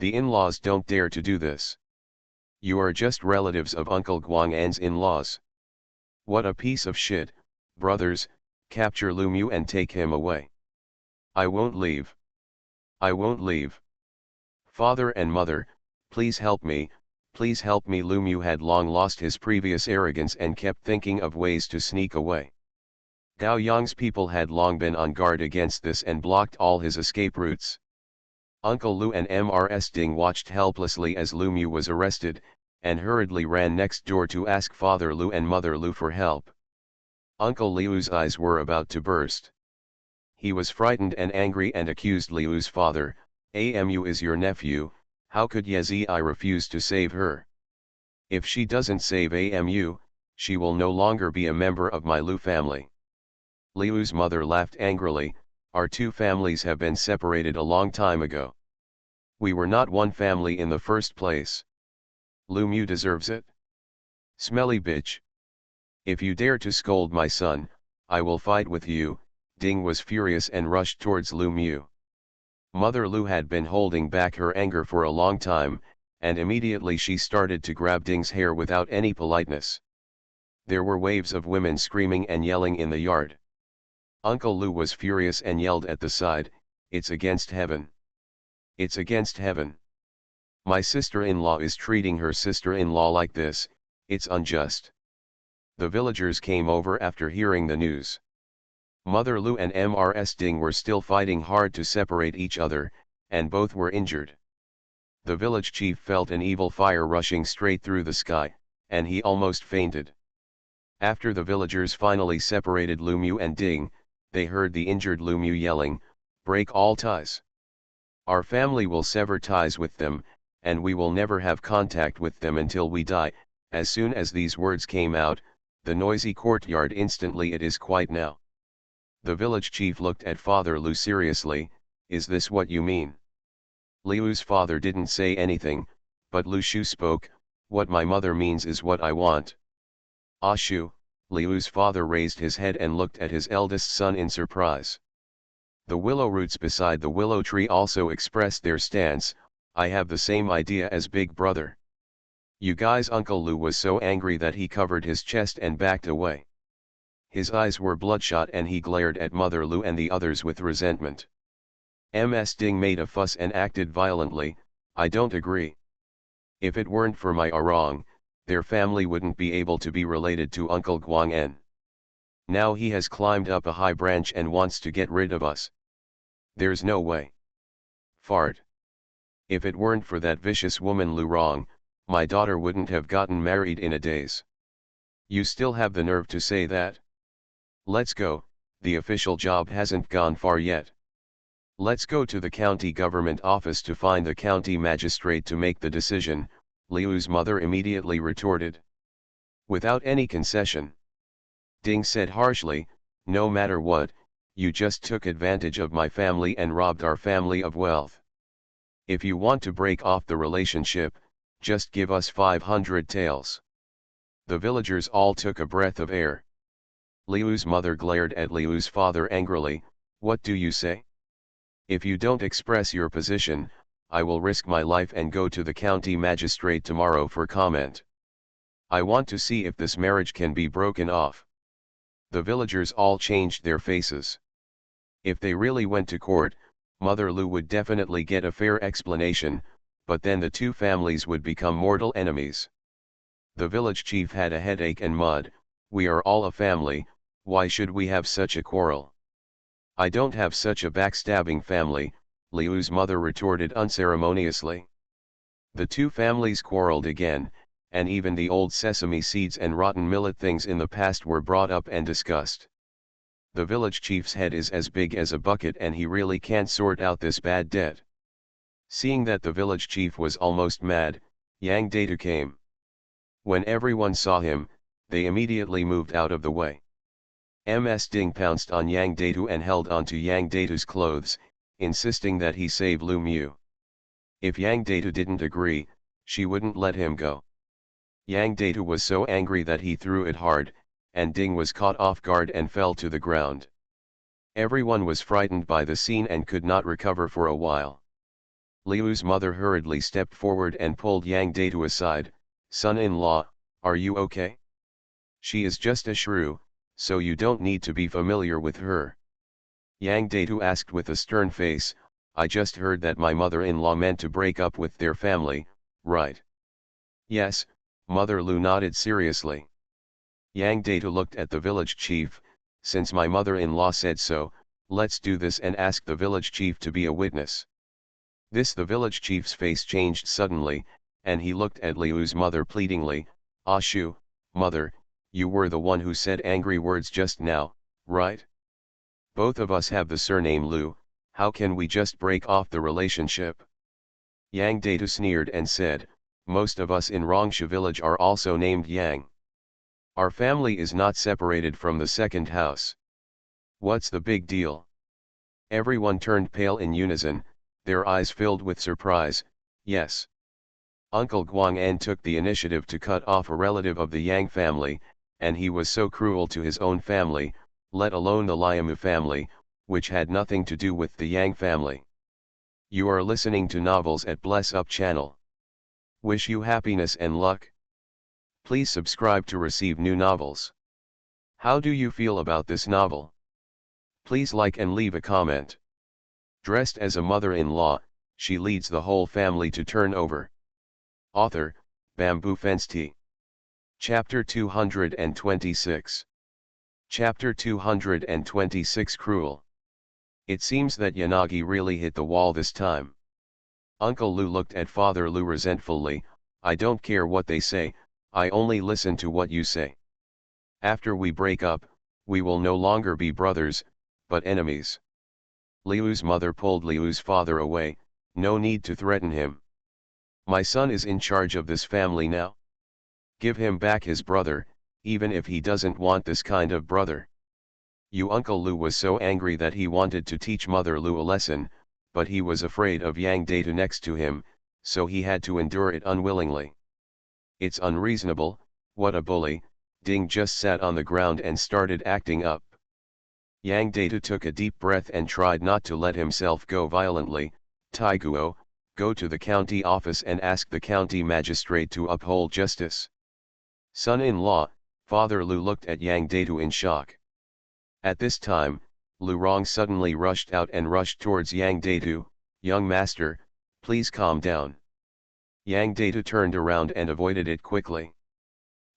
The in-laws don't dare to do this. You are just relatives of Uncle Guang An's in-laws. What a piece of shit. Brothers, capture Lu Mu and take him away. I won't leave. I won't leave. Father and mother, please help me, please help me." Lu Mu had long lost his previous arrogance and kept thinking of ways to sneak away. Gao Yang's people had long been on guard against this and blocked all his escape routes. Uncle Lu and Mrs. Ding watched helplessly as Lu Mu was arrested, and hurriedly ran next door to ask Father Lu and Mother Lu for help. Uncle Liu's eyes were about to burst. He was frightened and angry and accused Liu's father, "Amu is your nephew, how could Yezi refuse to save her? If she doesn't save Amu, she will no longer be a member of my Lu family." Liu's mother laughed angrily, "Our two families have been separated a long time ago. We were not one family in the first place. Lu Mu deserves it. Smelly bitch. If you dare to scold my son, I will fight with you." Ding was furious and rushed towards Lu Mu. Mother Lu had been holding back her anger for a long time, and immediately she started to grab Ding's hair without any politeness. There were waves of women screaming and yelling in the yard. Uncle Lu was furious and yelled at the side, "It's against heaven. It's against heaven. My sister-in-law is treating her sister-in-law like this, it's unjust." The villagers came over after hearing the news. Mother Lu and Mrs. Ding were still fighting hard to separate each other, and both were injured. The village chief felt an evil fire rushing straight through the sky, and he almost fainted. After the villagers finally separated Lu Mu and Ding, they heard the injured Lu Mu yelling, "Break all ties. Our family will sever ties with them, and we will never have contact with them until we die." As soon as these words came out, the noisy courtyard instantly "It is quiet now." The village chief looked at Father Lu seriously, "Is this what you mean?" Liu's father didn't say anything, but Lu Shu spoke, "What my mother means is what I want. Ah Shu, Liu's father raised his head and looked at his eldest son in surprise. The willow roots beside the willow tree also expressed their stance. I have the same idea as big brother. You guys. Uncle Lu was so angry that he covered his chest and backed away. His eyes were bloodshot and he glared at Mother Lu and the others with resentment. Ms. Ding made a fuss and acted violently. I don't agree. If it weren't for my Arong, their family wouldn't be able to be related to Uncle Guang En. Now he has climbed up a high branch and wants to get rid of us. There's no way. Fart. If it weren't for that vicious woman Lu Rong, my daughter wouldn't have gotten married in a days. You still have the nerve to say that? Let's go, the official job hasn't gone far yet. Let's go to the county government office to find the county magistrate to make the decision, Liu's mother immediately retorted. Without any concession. Ding said harshly, no matter what, you just took advantage of my family and robbed our family of wealth. If you want to break off the relationship, just give us 500 taels. The villagers all took a breath of air. Liu's mother glared at Liu's father angrily, what do you say? If you don't express your position, I will risk my life and go to the county magistrate tomorrow for comment. I want to see if this marriage can be broken off. The villagers all changed their faces. If they really went to court, Mother Lu would definitely get a fair explanation, but then the two families would become mortal enemies. The village chief had a headache and mud, we are all a family, why should we have such a quarrel? I don't have such a backstabbing family, Liu's mother retorted unceremoniously. The two families quarreled again, and even the old sesame seeds and rotten millet things in the past were brought up and discussed. The village chief's head is as big as a bucket and he really can't sort out this bad debt. Seeing that the village chief was almost mad, Yang Data came. When everyone saw him, they immediately moved out of the way. Ms. Ding pounced on Yang Datu and held onto Yang Datu's clothes, insisting that he save Lu Mu. If Yang Datu didn't agree, she wouldn't let him go. Yang Datu was so angry that he threw it hard, and Ding was caught off guard and fell to the ground. Everyone was frightened by the scene and could not recover for a while. Liu's mother hurriedly stepped forward and pulled Yang Datu aside, son-in-law, are you okay? She is just a shrew, so you don't need to be familiar with her. Yang Datu asked with a stern face, I just heard that my mother-in-law meant to break up with their family, right? Yes, Mother Lu nodded seriously. Yang Datu looked at the village chief, since my mother-in-law said so, let's do this and ask the village chief to be a witness. The village chief's face changed suddenly, and he looked at Liu's mother pleadingly, Ah Shu, mother, you were the one who said angry words just now, right? Both of us have the surname Lu, how can we just break off the relationship? Yang Datu sneered and said, most of us in Rongsha village are also named Yang. Our family is not separated from the second house. What's the big deal? Everyone turned pale in unison, their eyes filled with surprise, yes. Uncle Guang En took the initiative to cut off a relative of the Yang family, and he was so cruel to his own family, let alone the Liamu family, which had nothing to do with the Yang family. You are listening to Novels at Bless Up channel. Wish you happiness and luck. Please subscribe to receive new novels. How do you feel about this novel? Please like and leave a comment. Dressed as a mother-in-law, she leads the whole family to turn over. Author, Bamboo Fence Tea. Chapter 226. Chapter 226 Cruel. It seems that Yanagi really hit the wall this time. Uncle Lu looked at Father Lu resentfully, I don't care what they say, I only listen to what you say. After we break up, we will no longer be brothers, but enemies. Liu's mother pulled Liu's father away, no need to threaten him. My son is in charge of this family now. Give him back his brother, even if he doesn't want this kind of brother. Uncle Lu was so angry that he wanted to teach Mother Lu a lesson, but he was afraid of Yang Data next to him, so he had to endure it unwillingly. It's unreasonable, what a bully, Ding just sat on the ground and started acting up. Yang Data took a deep breath and tried not to let himself go violently. Taiguo, go to the county office and ask the county magistrate to uphold justice. Son-in-law, Father Lu looked at Yang Datu in shock. At this time, Lu Rong suddenly rushed out and rushed towards Yang Datu. Young master, please calm down. Yang Datu turned around and avoided it quickly.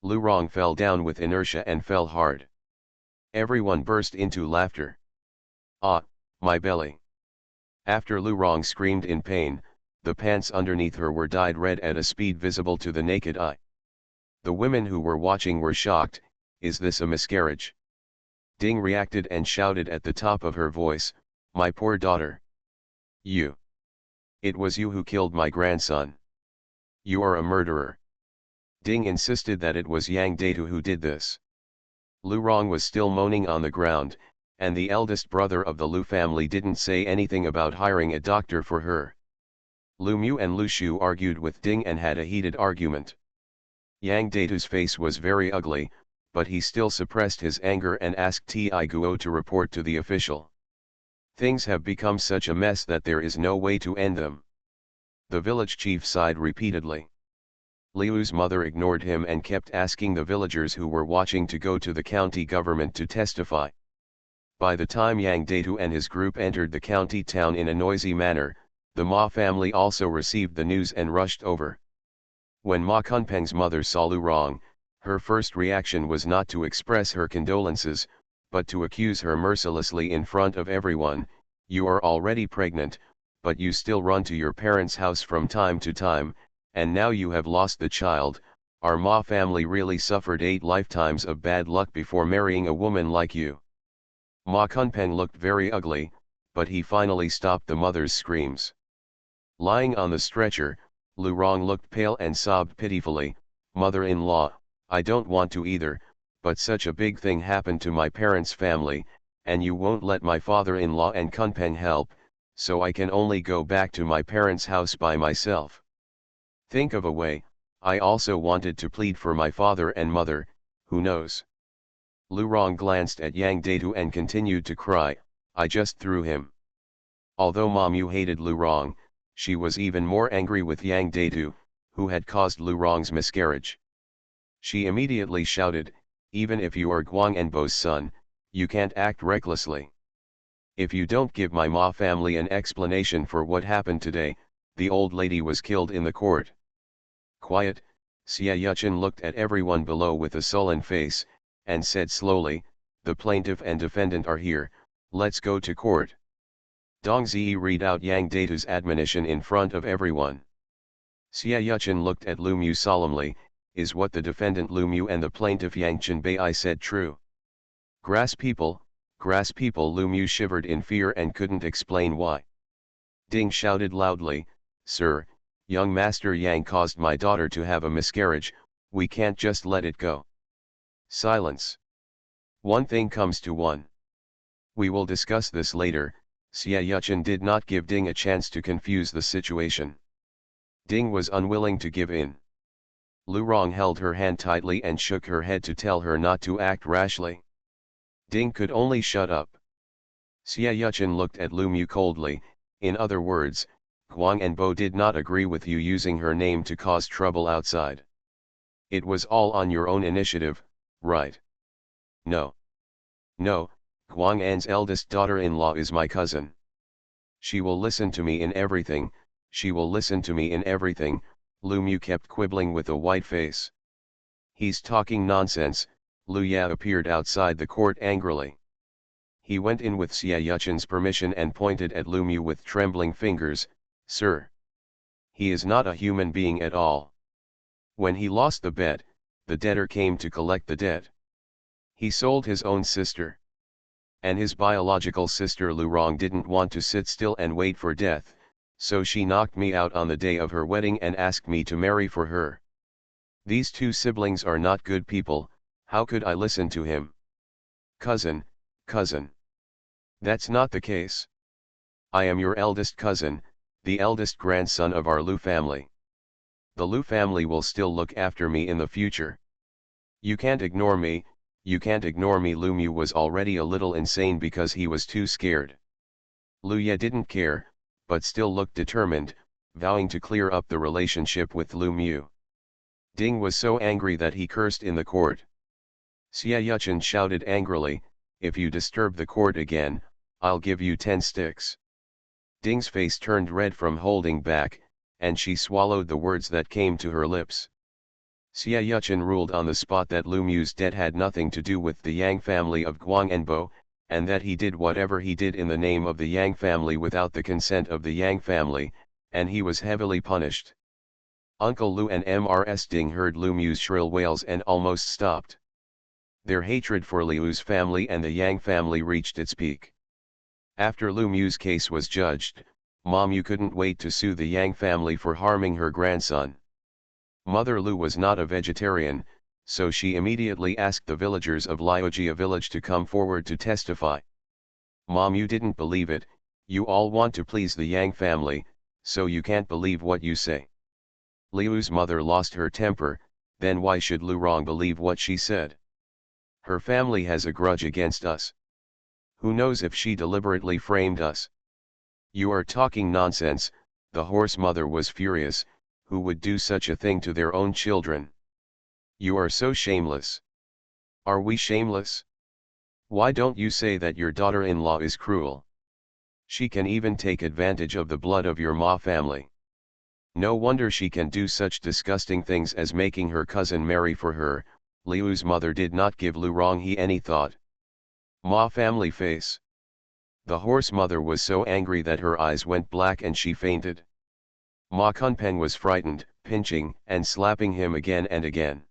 Lu Rong fell down with inertia and fell hard. Everyone burst into laughter. Ah, my belly. After Lu Rong screamed in pain, the pants underneath her were dyed red at a speed visible to the naked eye. The women who were watching were shocked. Is this a miscarriage? Ding reacted and shouted at the top of her voice, my poor daughter. You. It was you who killed my grandson. You are a murderer. Ding insisted that it was Yang Datu who did this. Lu Rong was still moaning on the ground, and the eldest brother of the Lu family didn't say anything about hiring a doctor for her. Lu Mu and Lu Shu argued with Ding and had a heated argument. Yang Datu's face was very ugly, but he still suppressed his anger and asked Guo to report to the official. Things have become such a mess that there is no way to end them. The village chief sighed repeatedly. Liu's mother ignored him and kept asking the villagers who were watching to go to the county government to testify. By the time Yang Datu and his group entered the county town in a noisy manner, the Ma family also received the news and rushed over. When Ma Kunpeng's mother saw Lu Rong, her first reaction was not to express her condolences, but to accuse her mercilessly in front of everyone. You are already pregnant, but you still run to your parents' house from time to time, and now you have lost the child. Our Ma family really suffered 8 lifetimes of bad luck before marrying a woman like you. Ma Kunpeng looked very ugly, but he finally stopped the mother's screams. Lying on the stretcher, Lu Rong looked pale and sobbed pitifully, Mother-in-law, I don't want to either, but such a big thing happened to my parents' family, and you won't let my father-in-law and Kunpeng help, so I can only go back to my parents' house by myself. Think of a way. I also wanted to plead for my father and mother, who knows? Lu Rong glanced at Yang Datu and continued to cry, I just threw him. Although Ma Mu hated Lu Rong, she was even more angry with Yang Datu, who had caused Lu Rong's miscarriage. She immediately shouted, even if you are Guang Enbo's son, you can't act recklessly. If you don't give my Ma family an explanation for what happened today, the old lady was killed in the court. Quiet, Xie Yuchen looked at everyone below with a sullen face, and said slowly, the plaintiff and defendant are here, let's go to court. Dong Ziyi read out Yang Datu's admonition in front of everyone. Xie Yuchen looked at Lu Mu solemnly, is what the defendant Lu Mu and the plaintiff Yang Chenbei said true? Grass people, Lu Mu shivered in fear and couldn't explain why. Ding shouted loudly, Sir, young Master Yang caused my daughter to have a miscarriage, we can't just let it go. Silence. One thing comes to one. We will discuss this later. Xie Yuchen did not give Ding a chance to confuse the situation. Ding was unwilling to give in. Lu Rong held her hand tightly and shook her head to tell her not to act rashly. Ding could only shut up. Xie Yuchen looked at Lu Mu coldly, in other words, Guang Enbo did not agree with you using her name to cause trouble outside. It was all on your own initiative, right? No. No, Guang An's eldest daughter-in-law is my cousin. She will listen to me in everything, Lu Mu kept quibbling with a white face. He's talking nonsense. Lu Ya appeared outside the court angrily. He went in with Xie Yuchen's permission and pointed at Lu Mu with trembling fingers, Sir. He is not a human being at all. When he lost the bet, the debtor came to collect the debt. He sold his own sister. And his biological sister Lu Rong didn't want to sit still and wait for death, so she knocked me out on the day of her wedding and asked me to marry for her. These 2 siblings are not good people, how could I listen to him? Cousin. That's not the case. I am your eldest cousin, the eldest grandson of our Lu family. The Lu family will still look after me in the future. You can't ignore me, you can't ignore me. Lu Mu was already a little insane because he was too scared. Lu Ye didn't care, but still looked determined, vowing to clear up the relationship with Lu Mu. Ding was so angry that he cursed in the court. Xie Yuchen shouted angrily, "If you disturb the court again, I'll give you 10 sticks." Ding's face turned red from holding back, and she swallowed the words that came to her lips. Xie Yuchen ruled on the spot that Lu Mu's death had nothing to do with the Yang family of Guangenbo, and that he did whatever he did in the name of the Yang family without the consent of the Yang family, and he was heavily punished. Uncle Lu and Mrs. Ding heard Lu Mu's shrill wails and almost stopped. Their hatred for Liu's family and the Yang family reached its peak. After Lu Mu's case was judged, Ma Mu couldn't wait to sue the Yang family for harming her grandson. Mother Lu was not a vegetarian, so she immediately asked the villagers of Liujia village to come forward to testify. Ma Mu didn't believe it. "You all want to please the Yang family, so you can't believe what you say." Liu's mother lost her temper. "Then why should Lu Rong believe what she said? Her family has a grudge against us. Who knows if she deliberately framed us?" "You are talking nonsense," the horse mother was furious. "Who would do such a thing to their own children? You are so shameless." "Are we shameless? Why don't you say that your daughter-in-law is cruel? She can even take advantage of the blood of your Ma family. No wonder she can do such disgusting things as making her cousin marry for her." Liu's mother did not give Lu Ronghe any thought. "Ma family face." The horse mother was so angry that her eyes went black and she fainted. Ma Kunpeng was frightened, pinching and slapping him again and again.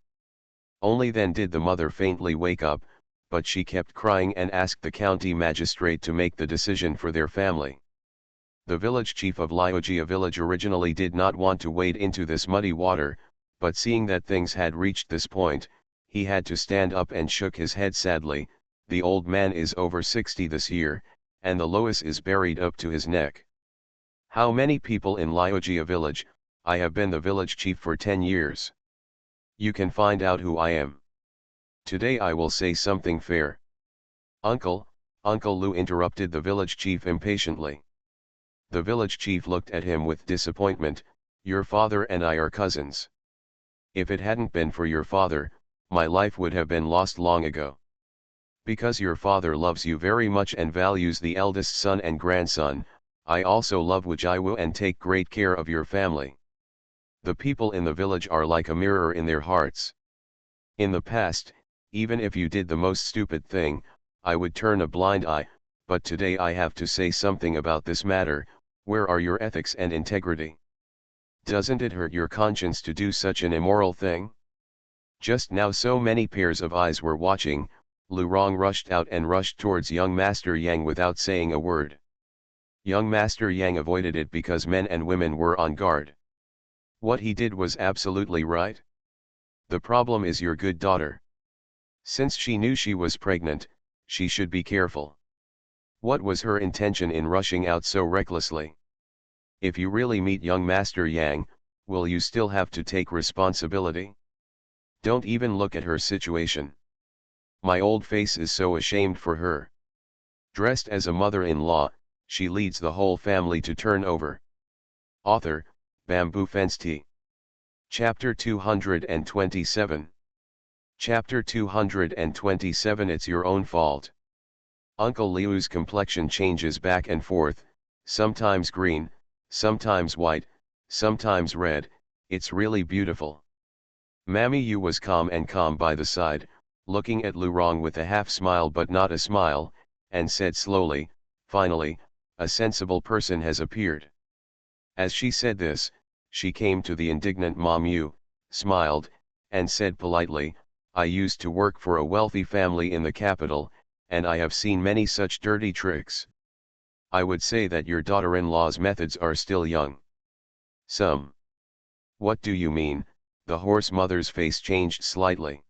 Only then did the mother faintly wake up, but she kept crying and asked the county magistrate to make the decision for their family. The village chief of Liujia village originally did not want to wade into this muddy water, but seeing that things had reached this point, he had to stand up and shook his head sadly. The old man is over 60 this year, and the loess is buried up to his neck. "How many people in Liujia village? I have been the village chief for 10 years. You can find out who I am. Today I will say something fair." Uncle Lu interrupted the village chief impatiently. The village chief looked at him with disappointment. "Your father and I are cousins. If it hadn't been for your father, my life would have been lost long ago. Because your father loves you very much and values the eldest son and grandson, I also love Wujiwu and take great care of your family. The people in the village are like a mirror in their hearts. In the past, even if you did the most stupid thing, I would turn a blind eye, but today I have to say something about this matter. Where are your ethics and integrity? Doesn't it hurt your conscience to do such an immoral thing?" Just now so many pairs of eyes were watching. Lu Rong rushed out and rushed towards young Master Yang without saying a word. Young Master Yang avoided it because men and women were on guard. What he did was absolutely right. The problem is your good daughter. Since she knew she was pregnant, she should be careful. What was her intention in rushing out so recklessly? If you really meet young Master Yang, will you still have to take responsibility? Don't even look at her situation. My old face is so ashamed for her. Dressed as a mother-in-law, she leads the whole family to turn over. Author, Bamboo Fence Tea. Chapter 227. Chapter 227. It's your own fault. Uncle Liu's complexion changes back and forth, sometimes green, sometimes white, sometimes red. It's really beautiful. Mammy Yu was calm by the side, looking at Lu Rong with a half smile but not a smile, and said slowly, "Finally, a sensible person has appeared." As she said this, she came to the indignant Ma Mu, smiled, and said politely, "I used to work for a wealthy family in the capital, and I have seen many such dirty tricks. I would say that your daughter-in-law's methods are still young." "Some." "What do you mean?" The horse mother's face changed slightly.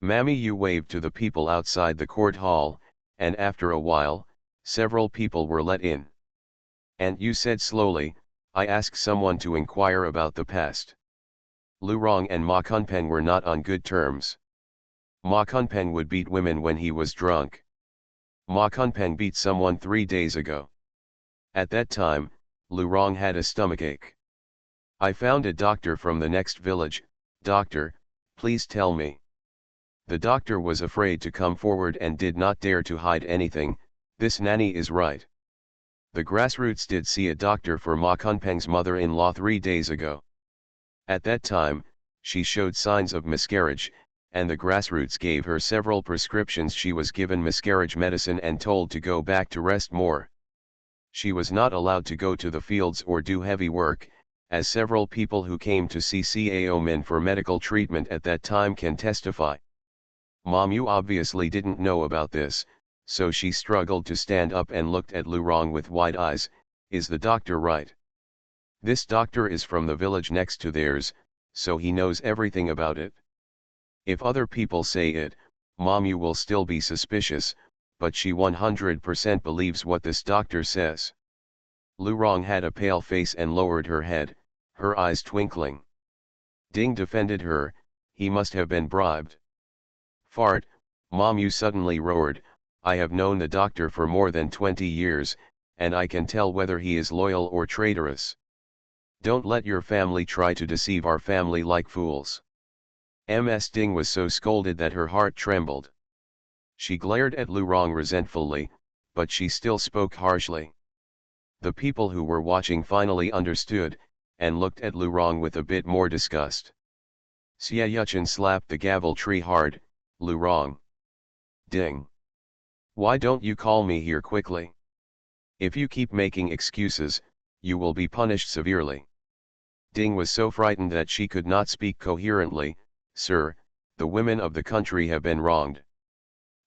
Mammy Yu waved to the people outside the court hall, and after a while, several people were let in. "And you said slowly, I asked someone to inquire about the past." Lu Rong and Ma Kunpeng were not on good terms. Ma Kunpeng would beat women when he was drunk. Ma Kunpeng beat someone 3 days ago. At that time, Lu Rong had a stomachache. I found a doctor from the next village. Doctor, please tell me. The doctor was afraid to come forward and did not dare to hide anything. This nanny is right. The grassroots did see a doctor for Ma Kunpeng's mother-in-law 3 days ago. At that time, she showed signs of miscarriage, and the grassroots gave her several prescriptions. She was given miscarriage medicine and told to go back to rest more. She was not allowed to go to the fields or do heavy work, as several people who came to see Cao Min for medical treatment at that time can testify. Mom Yu obviously didn't know about this, so she struggled to stand up and looked at Lu Rong with wide eyes. Is the doctor right? This doctor is from the village next to theirs, so he knows everything about it. If other people say it, Mom Yu will still be suspicious, but she 100% believes what this doctor says. Lu Rong had a pale face and lowered her head, her eyes twinkling. Ding defended her. He must have been bribed. Fart, Mom Yu suddenly roared. I have known the doctor for more than 20 years, and I can tell whether he is loyal or traitorous. Don't let your family try to deceive our family like fools. Ms. Ding was so scolded that her heart trembled. She glared at Lu Rong resentfully, but she still spoke harshly. The people who were watching finally understood, and looked at Lu Rong with a bit more disgust. Xia Yuchen slapped the gavel tree hard. Lu Rong. Ding. Why don't you call me here quickly? If you keep making excuses, you will be punished severely. Ding was so frightened that she could not speak coherently. Sir, the women of the country have been wronged.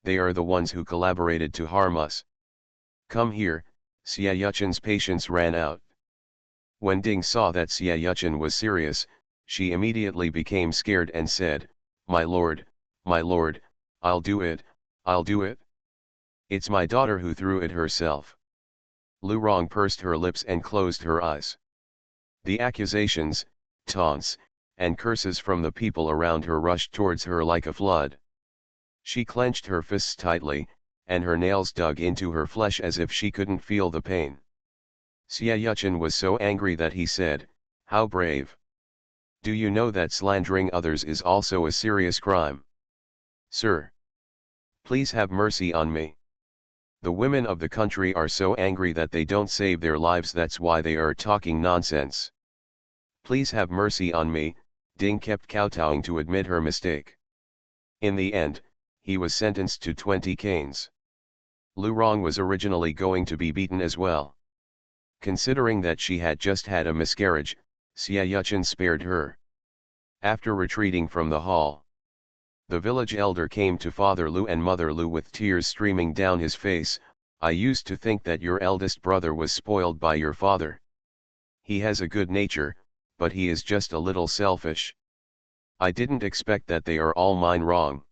They are the ones who collaborated to harm us. Come here. Xia Yuchen's patience ran out. When Ding saw that Xia Yuchen was serious, she immediately became scared and said, my lord, I'll do it, I'll do it. It's my daughter who threw it herself. Lu Rong pursed her lips and closed her eyes. The accusations, taunts, and curses from the people around her rushed towards her like a flood. She clenched her fists tightly, and her nails dug into her flesh as if she couldn't feel the pain. Xia Yuchen was so angry that he said, how brave. Do you know that slandering others is also a serious crime? Sir, please have mercy on me. The women of the country are so angry that they don't save their lives, that's why they are talking nonsense. Please have mercy on me. Ding kept kowtowing to admit her mistake. In the end, he was sentenced to 20 canes. Lu Rong was originally going to be beaten as well. Considering that she had just had a miscarriage, Xia Yuchen spared her. After retreating from the hall, the village elder came to Father Lu and Mother Lu with tears streaming down his face. I used to think that your eldest brother was spoiled by your father. He has a good nature, but he is just a little selfish. I didn't expect that they are all mine wrong.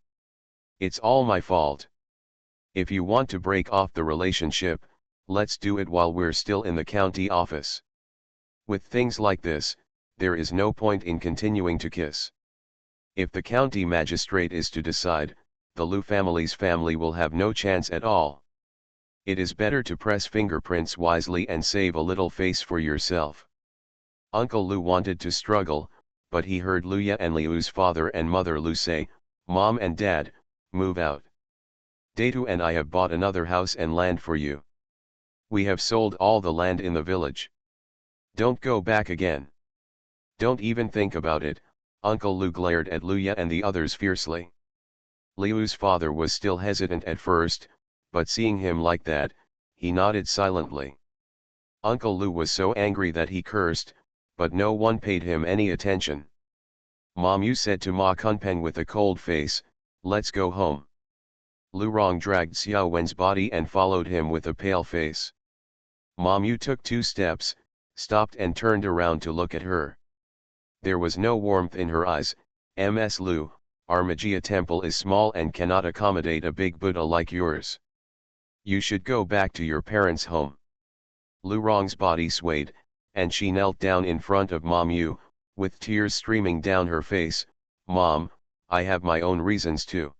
It's all my fault. If you want to break off the relationship, let's do it while we're still in the county office. With things like this, there is no point in continuing to kiss. If the county magistrate is to decide, the Lu family's family will have no chance at all. It is better to press fingerprints wisely and save a little face for yourself. Uncle Lu wanted to struggle, but he heard Luya and Liu's father and Mother Lu say, Mom and Dad, move out. Datu and I have bought another house and land for you. We have sold all the land in the village. Don't go back again. Don't even think about it. Uncle Lu glared at Luya and the others fiercely. Liu's father was still hesitant at first, but seeing him like that, he nodded silently. Uncle Lu was so angry that he cursed, but no one paid him any attention. Mom Yu said to Ma Kunpeng with a cold face, let's go home. Lu Rong dragged Xiao Wen's body and followed him with a pale face. Mom Yu took 2 steps, stopped and turned around to look at her. There was no warmth in her eyes. Ms. Lu, our Magia temple is small and cannot accommodate a big Buddha like yours. You should go back to your parents' home. Lu Rong's body swayed, and she knelt down in front of Mom Yu, with tears streaming down her face. Mom, I have my own reasons too.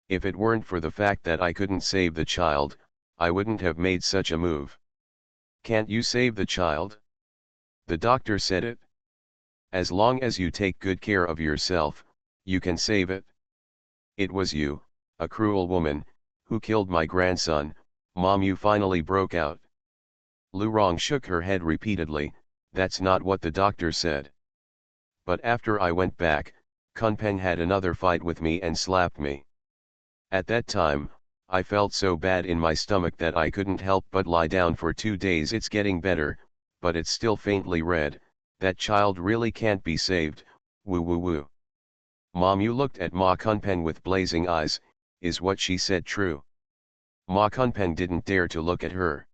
If it weren't for the fact that I couldn't save the child, I wouldn't have made such a move. Can't you save the child? The doctor said it. As long as you take good care of yourself, you can save it. It was you, a cruel woman, who killed my grandson, Mom, you finally broke out. Lu Rong shook her head repeatedly. That's not what the doctor said. But after I went back, Kunpeng had another fight with me and slapped me. At that time, I felt so bad in my stomach that I couldn't help but lie down for 2 days. It's getting better, but it's still faintly red. That child really can't be saved. Woo woo woo. Mom, you looked at Ma Kunpeng with blazing eyes. Is what she said true? Ma Kunpeng didn't dare to look at her.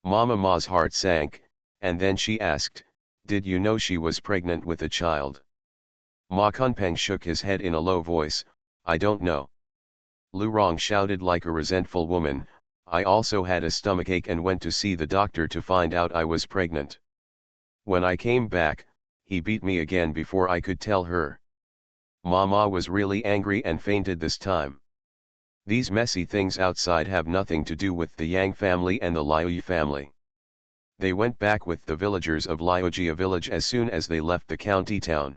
Mama Ma's heart sank, and then she asked, did you know she was pregnant with a child? Ma Kunpeng shook his head in a low voice. I don't know. Lu Rong shouted like a resentful woman. I also had a stomachache and went to see the doctor to find out I was pregnant. When I came back, he beat me again before I could tell her. Mama was really angry and fainted this time. These messy things outside have nothing to do with the Yang family and the Liu family. They went back with the villagers of Liujia village as soon as they left the county town.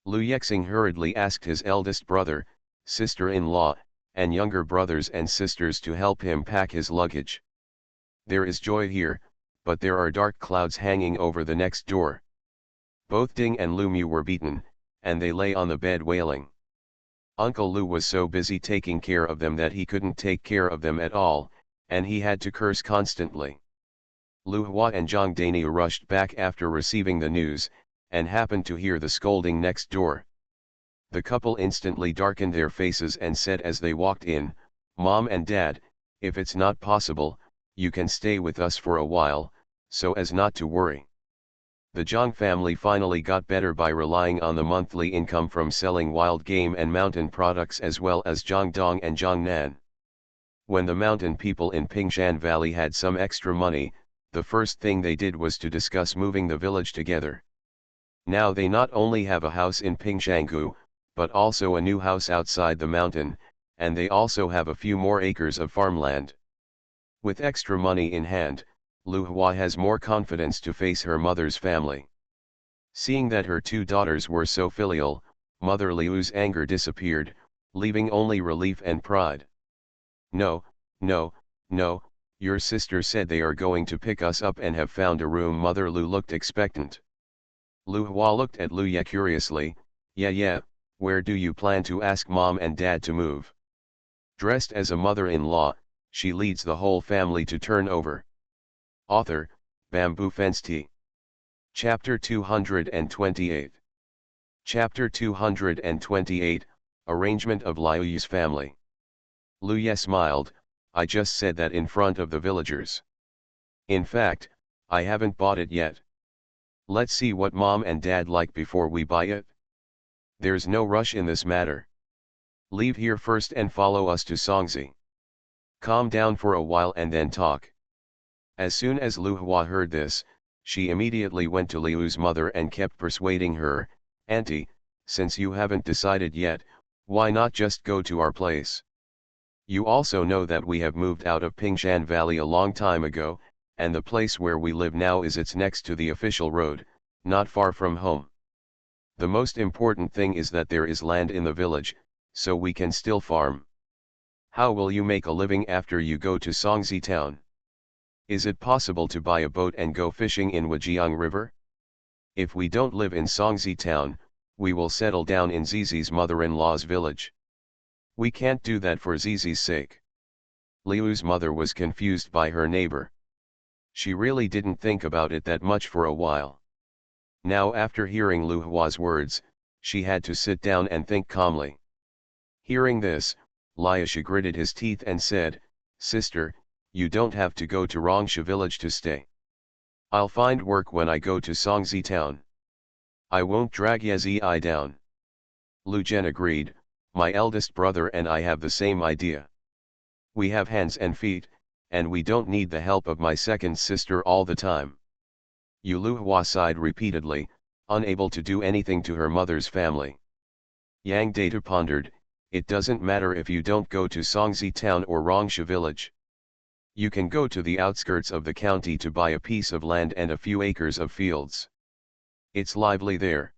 Lu Yexing hurriedly asked his eldest brother, sister-in-law, and younger brothers and sisters to help him pack his luggage. There is joy here, but there are dark clouds hanging over the next door. Both Ding and Lu Mu were beaten, and they lay on the bed wailing. Uncle Lu was so busy taking care of them that he couldn't take care of them at all, and he had to curse constantly. Lu Hua and Zhang Daniu rushed back after receiving the news, and happened to hear the scolding next door. The couple instantly darkened their faces and said as they walked in, Mom and Dad, if it's not possible, you can stay with us for a while, so as not to worry. The Zhang family finally got better by relying on the monthly income from selling wild game and mountain products as well as Jiangdong and Jiangnan. When the mountain people in Pingshan Valley had some extra money, the first thing they did was to discuss moving the village together. Now they not only have a house in Pingshangu, but also a new house outside the mountain, and they also have a few more acres of farmland. With extra money in hand, Lu Hua has more confidence to face her mother's family. Seeing that her 2 daughters were so filial, Mother Liu's anger disappeared, leaving only relief and pride. No, no, no, your sister said they are going to pick us up and have found a room. Mother Lu looked expectant. Lu Hua looked at Lu Ye curiously. Yeah, where do you plan to ask Mom and Dad to move? Dressed as a mother-in-law, she leads the whole family to turn over. Author, Bamboo Fence Tea. Chapter 228. Chapter 228, Arrangement of Liu's family. Lu Ye smiled. I just said that in front of the villagers. In fact, I haven't bought it yet. Let's see what Mom and Dad like before we buy it. There's no rush in this matter. Leave here first and follow us to Songzi. Calm down for a while and then talk. As soon as Lu Hua heard this, she immediately went to Liu's mother and kept persuading her, Auntie, since you haven't decided yet, why not just go to our place? You also know that we have moved out of Pingshan Valley a long time ago, and the place where we live now is it's next to the official road, not far from home. The most important thing is that there is land in the village, so we can still farm. How will you make a living after you go to Songzi town? Is it possible to buy a boat and go fishing in Wajiang River? If we don't live in Songzi town, we will settle down in Zizi's mother-in-law's village. We can't do that for Zizi's sake. Liu's mother was confused by her neighbor. She really didn't think about it that much for a while. Now after hearing Lu Hua's words, she had to sit down and think calmly. Hearing this, Liu gritted his teeth and said, Sister, you don't have to go to Rongsha village to stay. I'll find work when I go to Songzi town. I won't drag Yezi down. Lu Zhen agreed, my eldest brother and I have the same idea. We have hands and feet, and we don't need the help of my second sister all the time. Lu Hua sighed repeatedly, unable to do anything to her mother's family. Yang Data pondered, It doesn't matter if you don't go to Songzi town or Rongsha village. You can go to the outskirts of the county to buy a piece of land and a few acres of fields. It's lively there.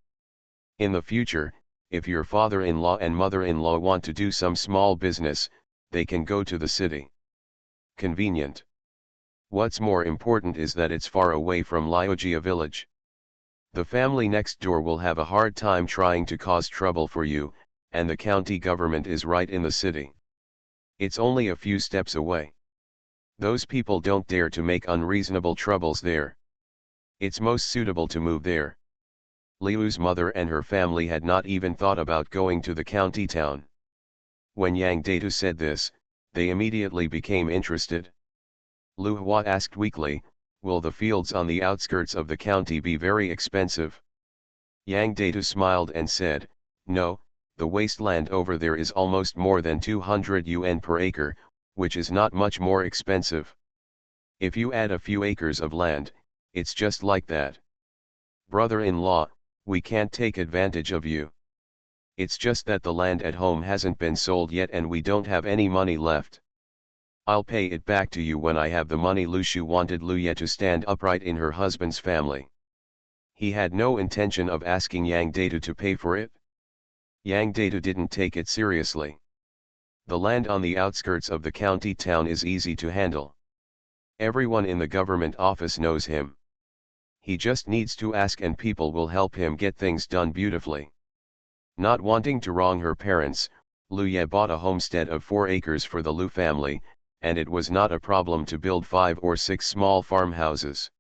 In the future, if your father-in-law and mother-in-law want to do some small business, they can go to the city. Convenient. What's more important is that it's far away from Liojia village. The family next door will have a hard time trying to cause trouble for you, and the county government is right in the city. It's only a few steps away. Those people don't dare to make unreasonable troubles there. It's most suitable to move there. Liu's mother and her family had not even thought about going to the county town. When Yang Datu said this, they immediately became interested. Lu Hua asked weakly, "Will the fields on the outskirts of the county be very expensive?" Yang Datu smiled and said, "No, the wasteland over there is almost more than 200 yuan per acre, which is not much more expensive. If you add a few acres of land, it's just like that. Brother-in-law, we can't take advantage of you. It's just that the land at home hasn't been sold yet and we don't have any money left. I'll pay it back to you when I have the money." Lu Shu wanted Lu Ye to stand upright in her husband's family. He had no intention of asking Yang Datu to pay for it. Yang Datu didn't take it seriously. The land on the outskirts of the county town is easy to handle. Everyone in the government office knows him. He just needs to ask and people will help him get things done beautifully. Not wanting to wrong her parents, Lu Ye bought a homestead of 4 acres for the Lu family, and it was not a problem to build 5 or 6 small farmhouses.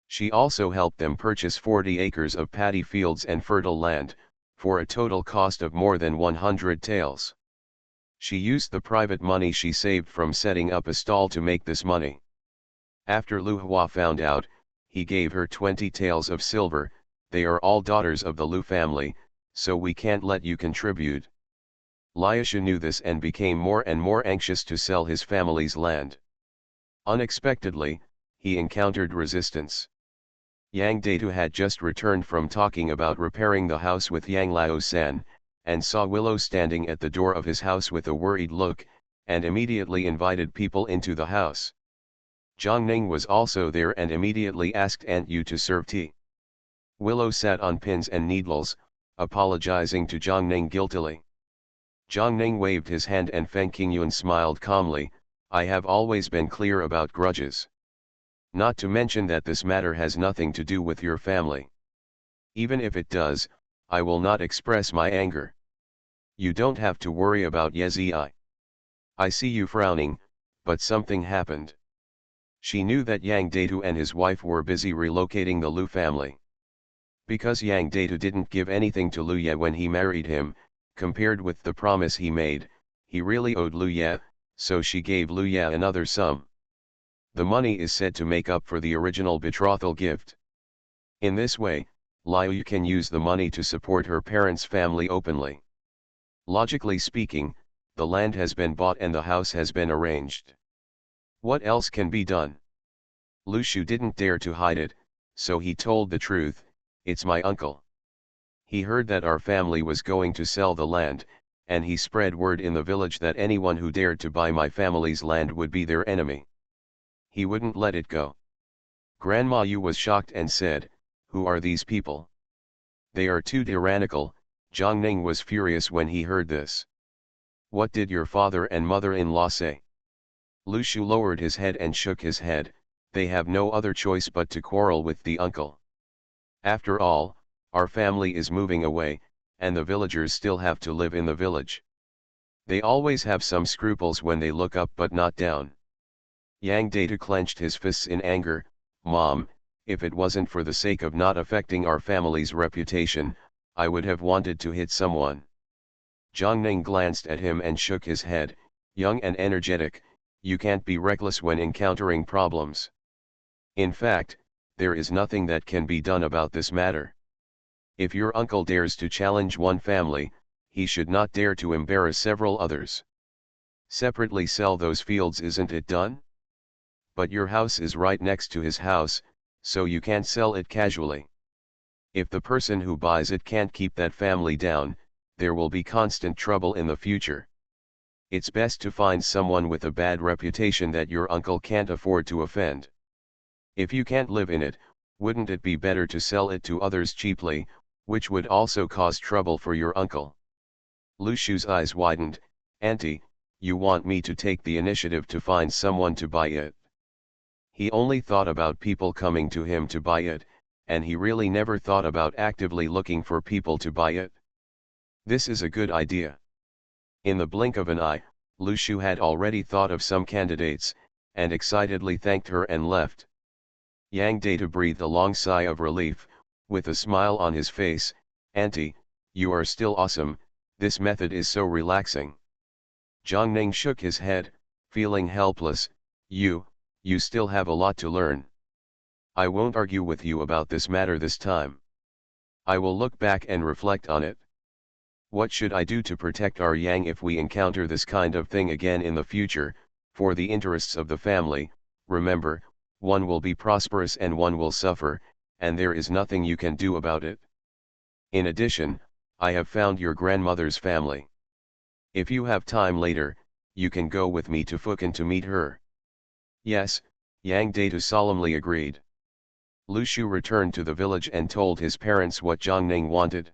She also helped them purchase 40 acres of paddy fields and fertile land, for a total cost of more than 100 taels. She used the private money she saved from setting up a stall to make this money. After Lu Hua found out, he gave her 20 taels of silver. "They are all daughters of the Lu family, so we can't let you contribute." Liasha knew this and became more and more anxious to sell his family's land. Unexpectedly, he encountered resistance. Yang Datu had just returned from talking about repairing the house with Yang Lao-san, and saw Willow standing at the door of his house with a worried look, and immediately invited people into the house. Zhang Ning was also there and immediately asked Aunt Yu to serve tea. Willow sat on pins and needles, apologizing to Zhang Ning guiltily. Zhang Ning waved his hand and Feng Qingyun smiled calmly, "I have always been clear about grudges. Not to mention that this matter has nothing to do with your family. Even if it does, I will not express my anger. You don't have to worry about Yezi. I see you frowning, but something happened." She knew that Yang Datu and his wife were busy relocating the Lu family. Because Yang Datu didn't give anything to Lu Ye when he married him, compared with the promise he made, he really owed Lu Ye, so she gave Lu Ye another sum. The money is said to make up for the original betrothal gift. In this way, Liu can use the money to support her parents' family openly. Logically speaking, the land has been bought and the house has been arranged. What else can be done? Lu Shu didn't dare to hide it, so he told the truth, "It's my uncle. He heard that our family was going to sell the land, and he spread word in the village that anyone who dared to buy my family's land would be their enemy. He wouldn't let it go." Grandma Yu was shocked and said, "Who are these people? They are too tyrannical." Zhang Ning was furious when he heard this. "What did your father and mother-in-law say?" Lu Shu lowered his head and shook his head. "They have no other choice but to quarrel with the uncle. After all, our family is moving away, and the villagers still have to live in the village. They always have some scruples when they look up but not down." Yang Datu clenched his fists in anger. "Mom, if it wasn't for the sake of not affecting our family's reputation, I would have wanted to hit someone." Zhang Ning glanced at him and shook his head. "Young and energetic, you can't be reckless when encountering problems. In fact, there is nothing that can be done about this matter. If your uncle dares to challenge one family, he should not dare to embarrass several others. Separately sell those fields, isn't it done? But your house is right next to his house, so you can't sell it casually. If the person who buys it can't keep that family down, there will be constant trouble in the future. It's best to find someone with a bad reputation that your uncle can't afford to offend. If you can't live in it, wouldn't it be better to sell it to others cheaply, which would also cause trouble for your uncle? Lu Shu's eyes widened. Auntie, you want me to take the initiative to find someone to buy it? He only thought about people coming to him to buy it, and he really never thought about actively looking for people to buy it. This is a good idea. In the blink of an eye, Lu Shu had already thought of some candidates, and excitedly thanked her and left. Yang Data breathed a long sigh of relief, with a smile on his face. Auntie, you are still awesome, this method is so relaxing. Zhang Ning shook his head, feeling helpless. You still have a lot to learn. I won't argue with you about this matter this time. I will look back and reflect on it. What should I do to protect our Yang if we encounter this kind of thing again in the future? For the interests of the family, remember, one will be prosperous and one will suffer, and there is nothing you can do about it. In addition, I have found your grandmother's family. If you have time later, you can go with me to Fukan to meet her. Yes, Yang Data solemnly agreed. Lu Shu returned to the village and told his parents what Zhang Ning wanted.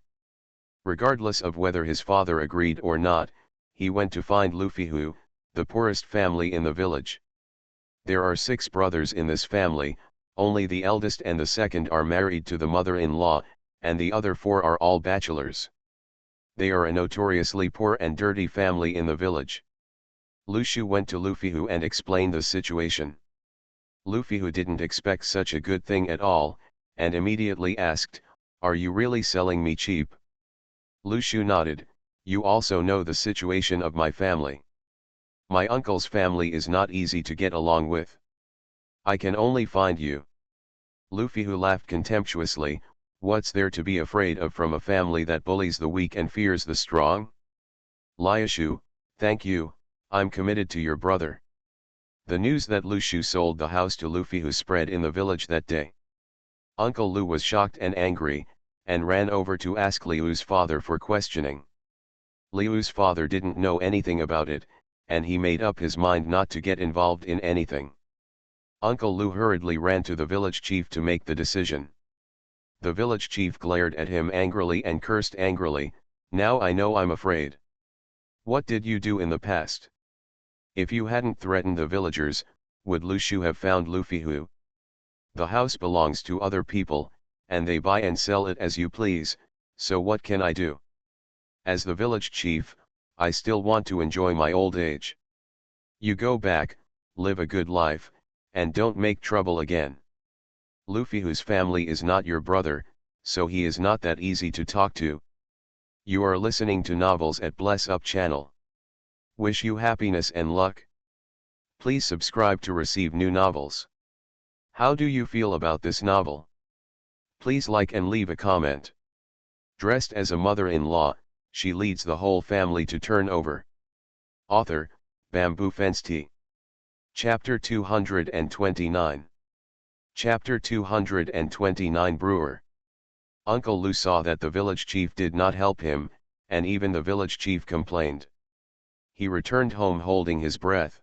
Regardless of whether his father agreed or not, he went to find Lu Fihu, the poorest family in the village. There are 6 brothers in this family, only the eldest and the second are married to the mother-in-law, and the other 4 are all bachelors. They are a notoriously poor and dirty family in the village. Lu Shu went to Lu Fihu and explained the situation. Lu Fihu didn't expect such a good thing at all, and immediately asked, "Are you really selling me cheap?" Lu Shu nodded. "You also know the situation of my family. My uncle's family is not easy to get along with. I can only find you." Lu Fihu laughed contemptuously. "What's there to be afraid of from a family that bullies the weak and fears the strong? Liashu, thank you, I'm committed to your brother." The news that Lu Shu sold the house to Lu Fihu spread in the village that day. Uncle Lu was shocked and angry, and ran over to ask Liu's father for questioning. Liu's father didn't know anything about it, and he made up his mind not to get involved in anything. Uncle Lu hurriedly ran to the village chief to make the decision. The village chief glared at him angrily and cursed angrily. "Now I know I'm afraid. What did you do in the past? If you hadn't threatened the villagers, would Lu Shu have found Lu Fihu? The house belongs to other people, and they buy and sell it as you please, so what can I do? As the village chief, I still want to enjoy my old age. You go back, live a good life, and don't make trouble again. Lu Fihu's family is not your brother, so he is not that easy to talk to." You are listening to Novels at Bless Up channel. Wish you happiness and luck. Please subscribe to receive new novels. How do you feel about this novel? Please like and leave a comment. Dressed as a mother-in-law, she leads the whole family to turn over. Author, Bamboo Fence Tea. Chapter 229. Chapter 229 Brewer. Uncle Lu saw that the village chief did not help him, and even the village chief complained. He returned home holding his breath.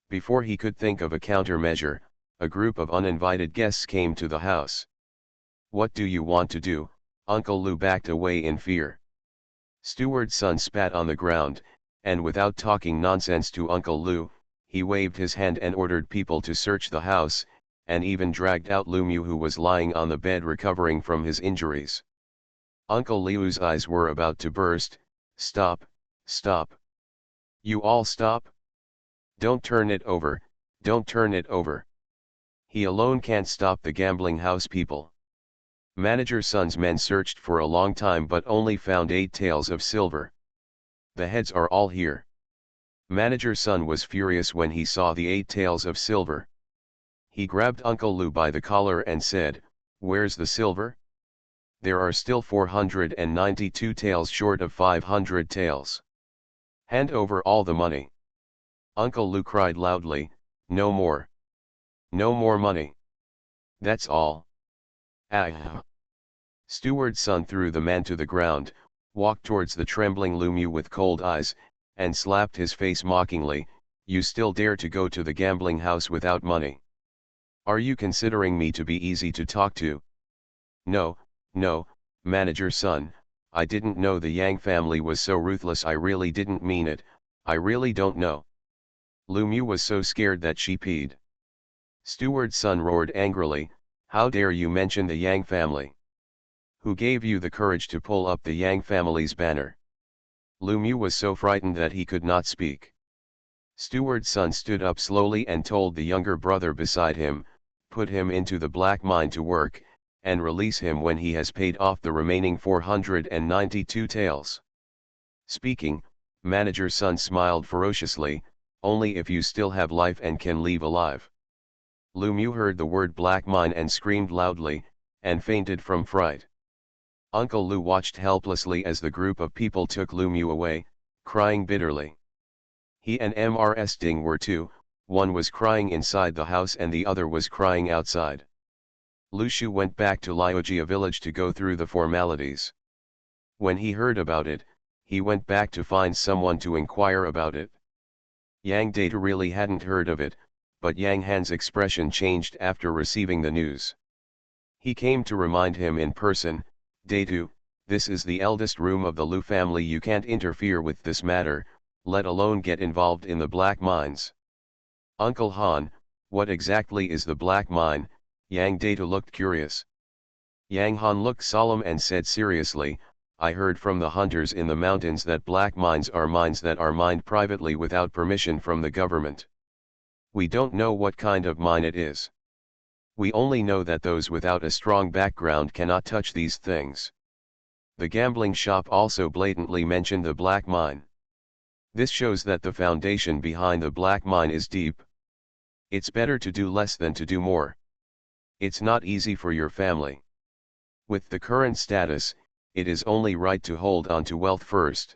Before he could think of a countermeasure, a group of uninvited guests came to the house. "What do you want to do?" Uncle Lu backed away in fear. Steward's son spat on the ground, and without talking nonsense to Uncle Lu, he waved his hand and ordered people to search the house, and even dragged out Lu Mu, who was lying on the bed recovering from his injuries. Uncle Liu's eyes were about to burst. "Stop, stop. You all stop. Don't turn it over, don't turn it over. He alone can't stop the gambling house people." Manager Sun's men searched for a long time but only found 8 taels of silver. "The heads are all here." Manager Sun was furious when he saw the 8 taels of silver. He grabbed Uncle Lu by the collar and said, "Where's the silver? There are still 492 taels short of 500 taels. Hand over all the money." Uncle Lu cried loudly, "No more. No more money. That's all." Ah! Steward's son threw the man to the ground. walked towards the trembling Lu Mu with cold eyes, and slapped his face mockingly. You still dare to go to the gambling house without money? Are you considering me to be easy to talk to? No, no, manager son, I didn't know the Yang family was so ruthless. I really didn't mean it, I really don't know. Lu Mu was so scared that she peed. Steward's son roared angrily, how dare you mention the Yang family? Who gave you the courage to pull up the Yang family's banner? Lu Mu was so frightened that he could not speak. Steward's son stood up slowly and told the younger brother beside him, put him into the black mine to work, and release him when he has paid off the remaining 492 taels. Speaking, manager's son smiled ferociously, only if you still have life and can leave alive. Lu Mu heard the word black mine and screamed loudly, and fainted from fright. Uncle Lu watched helplessly as the group of people took Lu Mu away, crying bitterly. He and Mrs. Ding were too, one was crying inside the house and the other was crying outside. Lu Shu went back to Liujia village to go through the formalities. When he heard about it, he went back to find someone to inquire about it. Yang Data really hadn't heard of it, but Yang Han's expression changed after receiving the news. He came to remind him in person, Datu, this is the eldest room of the Lu family, you can't interfere with this matter, let alone get involved in the black mines. Uncle Han, what exactly is the black mine? Yang Data looked curious. Yang Han looked solemn and said seriously, I heard from the hunters in the mountains that black mines are mines that are mined privately without permission from the government. We don't know what kind of mine it is. We only know that those without a strong background cannot touch these things. The gambling shop also blatantly mentioned the black mine. This shows that the foundation behind the black mine is deep. It's better to do less than to do more. It's not easy for your family. With the current status, it is only right to hold on to wealth first.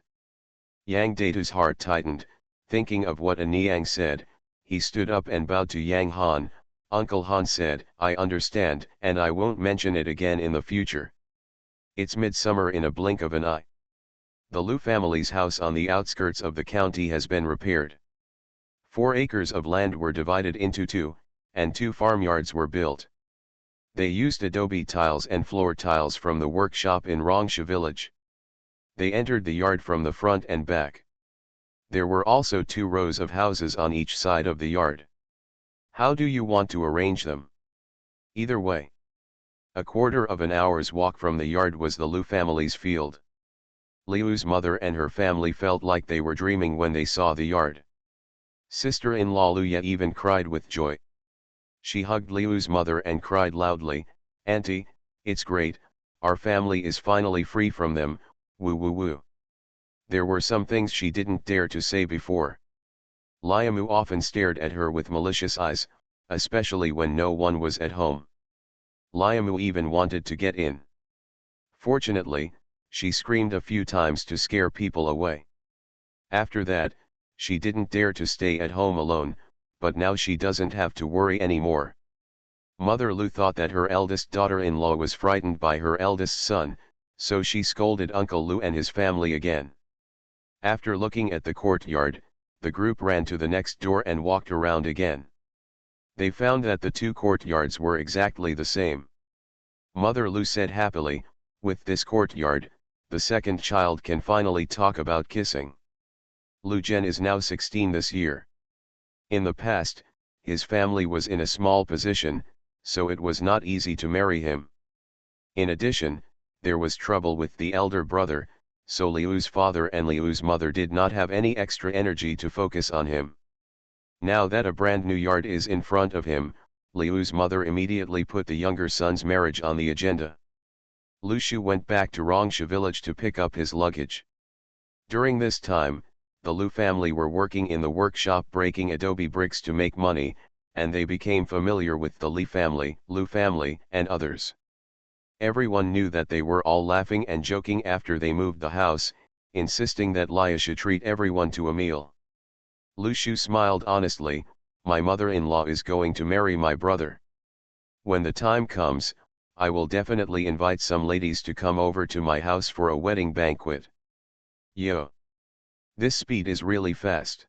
Yang Data's heart tightened, thinking of what Niang said, he stood up and bowed to Yang Han. Uncle Han said, I understand, and I won't mention it again in the future. It's midsummer in a blink of an eye. The Lu family's house on the outskirts of the county has been repaired. 4 acres of land were divided into 2, and 2 farmyards were built. They used adobe tiles and floor tiles from the workshop in Rongsha village. They entered the yard from the front and back. There were also 2 rows of houses on each side of the yard. How do you want to arrange them? Either way. A quarter of an hour's walk from the yard was the Lu family's field. Liu's mother and her family felt like they were dreaming when they saw the yard. Sister-in-law Luya even cried with joy. She hugged Liu's mother and cried loudly, Auntie, it's great, our family is finally free from them, woo woo woo. There were some things she didn't dare to say before. Liamu often stared at her with malicious eyes, especially when no one was at home. Liamu even wanted to get in. Fortunately, she screamed a few times to scare people away. After that, she didn't dare to stay at home alone, but now she doesn't have to worry anymore. Mother Lu thought that her eldest daughter-in-law was frightened by her eldest son, so she scolded Uncle Lu and his family again. After looking at the courtyard, the group ran to the next door and walked around again. They found that the 2 courtyards were exactly the same. Mother Lu said happily, with this courtyard, the second child can finally talk about kissing. Lu Zhen is now 16 this year. In the past, his family was in a small position, so it was not easy to marry him. In addition, there was trouble with the elder brother, so Liu's father and Liu's mother did not have any extra energy to focus on him. Now that a brand new yard is in front of him, Liu's mother immediately put the younger son's marriage on the agenda. Lu Shu went back to Rongsha village to pick up his luggage. During this time, the Lu family were working in the workshop breaking adobe bricks to make money, and they became familiar with the Lu family, and others. Everyone knew that they were all laughing and joking after they moved the house, insisting that Lia should treat everyone to a meal. Lu Shu smiled honestly, my mother-in-law is going to marry my brother. When the time comes, I will definitely invite some ladies to come over to my house for a wedding banquet. Yo. This speed is really fast.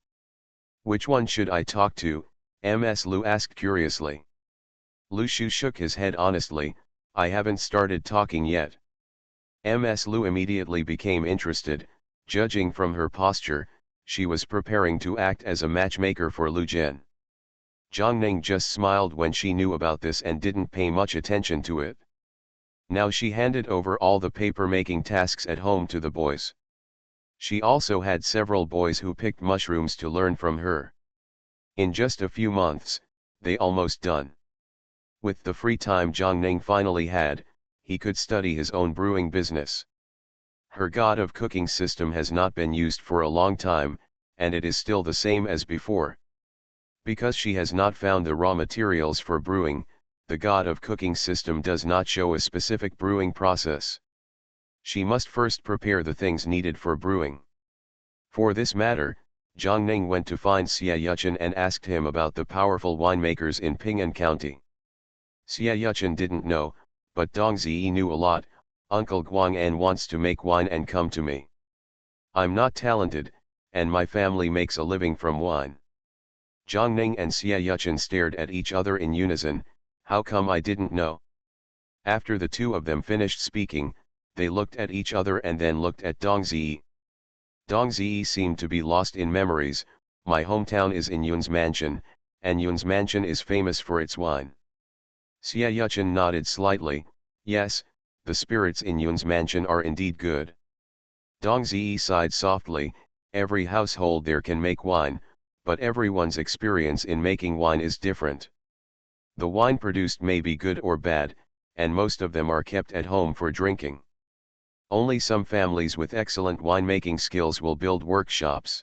Which one should I talk to? Ms. Lu asked curiously. Lu Shu shook his head honestly, I haven't started talking yet. Ms. Lu immediately became interested, judging from her posture, she was preparing to act as a matchmaker for Lu Jian. Zhang Ning just smiled when she knew about this and didn't pay much attention to it. Now she handed over all the paper-making tasks at home to the boys. She also had several boys who picked mushrooms to learn from her. In just a few months, they almost done. With the free time Zhang Ning finally had, he could study his own brewing business. Her God of Cooking system has not been used for a long time, and it is still the same as before. Because she has not found the raw materials for brewing, the God of Cooking system does not show a specific brewing process. She must first prepare the things needed for brewing. For this matter, Zhang Ning went to find Xie Yuchen and asked him about the powerful winemakers in Ping'an County. Xie Yuchen didn't know, but Dong Ziyi knew a lot. Uncle Guang'an wants to make wine and come to me. I'm not talented, and my family makes a living from wine. Zhang Ning and Xie Yuchen stared at each other in unison. How come I didn't know? After the two of them finished speaking, they looked at each other and then looked at Dong Ziyi. Dong Ziyi seemed to be lost in memories. My hometown is in Yun's mansion, and Yun's mansion is famous for its wine. Xie Yuchen nodded slightly. Yes, the spirits in Yun's mansion are indeed good. Dong Ziyi sighed softly. Every household there can make wine, but everyone's experience in making wine is different. The wine produced may be good or bad, and most of them are kept at home for drinking. Only some families with excellent winemaking skills will build workshops.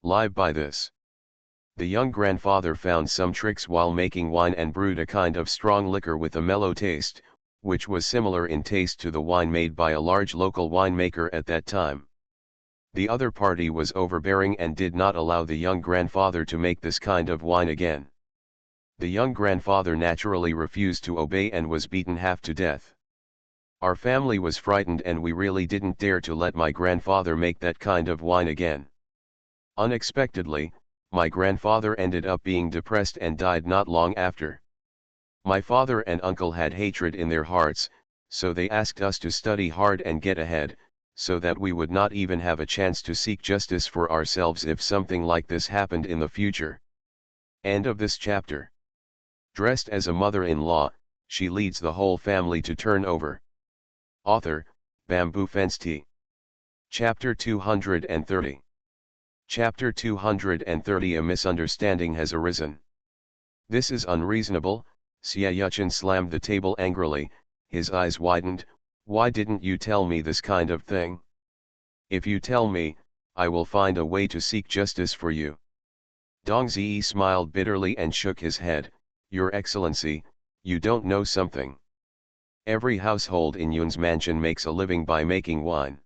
Live by this. The young grandfather found some tricks while making wine and brewed a kind of strong liquor with a mellow taste, which was similar in taste to the wine made by a large local winemaker at that time. The other party was overbearing and did not allow the young grandfather to make this kind of wine again. The young grandfather naturally refused to obey and was beaten half to death. Our family was frightened and we really didn't dare to let my grandfather make that kind of wine again. Unexpectedly, my grandfather ended up being depressed and died not long after. My father and uncle had hatred in their hearts, so they asked us to study hard and get ahead, so that we would not even have a chance to seek justice for ourselves if something like this happened in the future. End of this chapter. Dressed as a mother-in-law, she leads the whole family to turn over. Author, Bamboo Fence Tea. Chapter 230. Chapter 230. A misunderstanding has arisen. This is unreasonable. Xie Yuchen slammed the table angrily, his eyes widened. Why didn't you tell me this kind of thing? If you tell me, I will find a way to seek justice for you. Dong Ziyi smiled bitterly and shook his head. Your Excellency, you don't know something. Every household in Yun's mansion makes a living by making wine.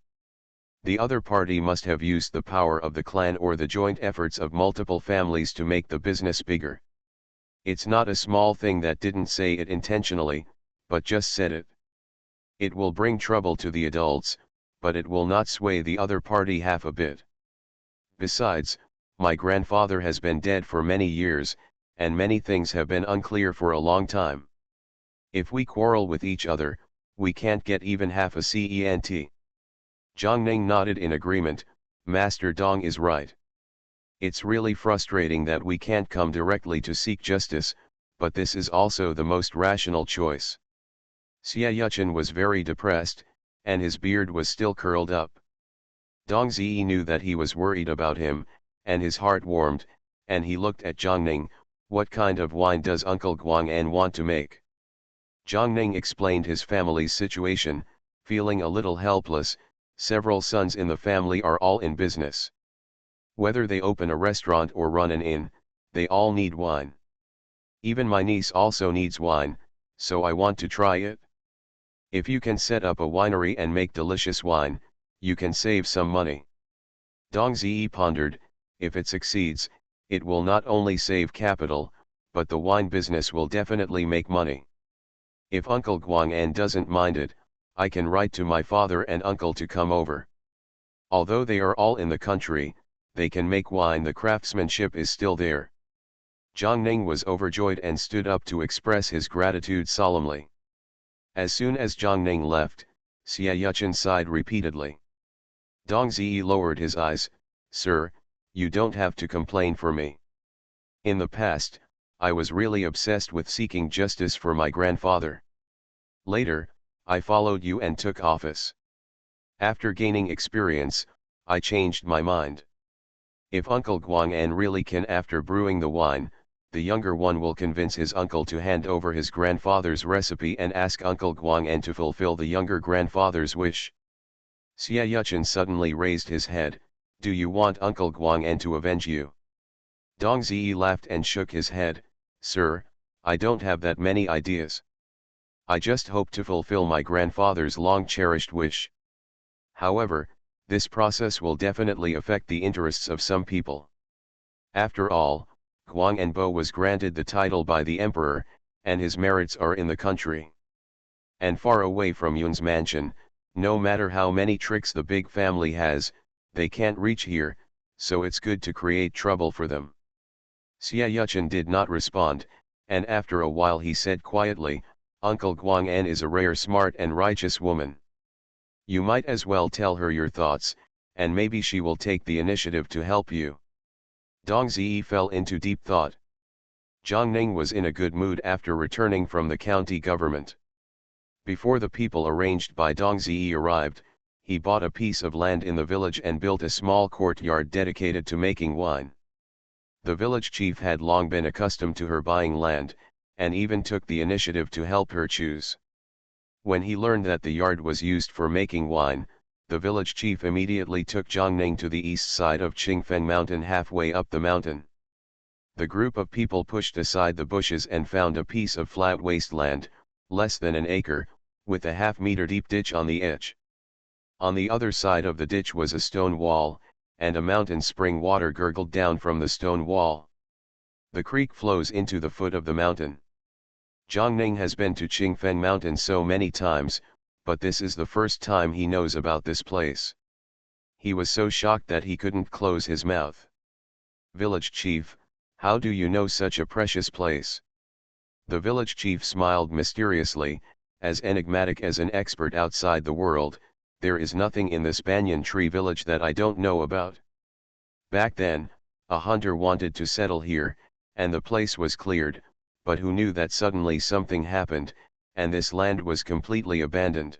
The other party must have used the power of the clan or the joint efforts of multiple families to make the business bigger. It's not a small thing that didn't say it intentionally, but just said it. It will bring trouble to the adults, but it will not sway the other party half a bit. Besides, my grandfather has been dead for many years, and many things have been unclear for a long time. If we quarrel with each other, we can't get even half a cent. Zhang Ning nodded in agreement. Master Dong is right. It's really frustrating that we can't come directly to seek justice, but this is also the most rational choice. Xie Yuchen was very depressed, and his beard was still curled up. Dong Ziyi knew that he was worried about him, and his heart warmed, and he looked at Zhang Ning. What kind of wine does Uncle Guang'an want to make? Zhang Ning explained his family's situation, feeling a little helpless. Several sons in the family are all in business. Whether they open a restaurant or run an inn, they all need wine. Even my niece also needs wine, so I want to try it. If you can set up a winery and make delicious wine, you can save some money. Dong Ziyi pondered. If it succeeds, it will not only save capital, but the wine business will definitely make money. If Uncle Guang'an doesn't mind it, I can write to my father and uncle to come over. Although they are all in the country, they can make wine. The craftsmanship is still there. Zhang Ning was overjoyed and stood up to express his gratitude solemnly. As soon as Zhang Ning left, Xia Yuchen sighed repeatedly. Dong Ziyi lowered his eyes. Sir, you don't have to complain for me. In the past, I was really obsessed with seeking justice for my grandfather. Later, I followed you and took office. After gaining experience, I changed my mind. If Uncle Guang'an really can, after brewing the wine, the younger one will convince his uncle to hand over his grandfather's recipe and ask Uncle Guang'an to fulfill the younger grandfather's wish. Xia Yuchen suddenly raised his head. Do you want Uncle Guang'an to avenge you? Dong Ziyi laughed and shook his head. Sir, I don't have that many ideas. I just hope to fulfill my grandfather's long-cherished wish. However, this process will definitely affect the interests of some people. After all, Guang'an was granted the title by the emperor, and his merits are in the country. And far away from Yun's mansion, no matter how many tricks the big family has, they can't reach here, so it's good to create trouble for them. Xia Yuchen did not respond, and after a while he said quietly, Uncle Guang'an is a rare smart and righteous woman. You might as well tell her your thoughts, and maybe she will take the initiative to help you. Dong Ziyi fell into deep thought. Zhang Ning was in a good mood after returning from the county government. Before the people arranged by Dong Ziyi arrived, he bought a piece of land in the village and built a small courtyard dedicated to making wine. The village chief had long been accustomed to her buying land, and even took the initiative to help her choose. When he learned that the yard was used for making wine, the village chief immediately took Zhang Ning to the east side of Qingfeng Mountain, halfway up the mountain. The group of people pushed aside the bushes and found a piece of flat wasteland, less than an acre, with a half-meter deep ditch on the edge. On the other side of the ditch was a stone wall, and a mountain spring water gurgled down from the stone wall. The creek flows into the foot of the mountain. Zhang Ning has been to Qingfeng Mountain so many times, but this is the first time he knows about this place. He was so shocked that he couldn't close his mouth. Village chief, how do you know such a precious place? The village chief smiled mysteriously, as enigmatic as an expert outside the world. There is nothing in this banyan tree village that I don't know about. Back then, a hunter wanted to settle here, and the place was cleared, but who knew that suddenly something happened, and this land was completely abandoned.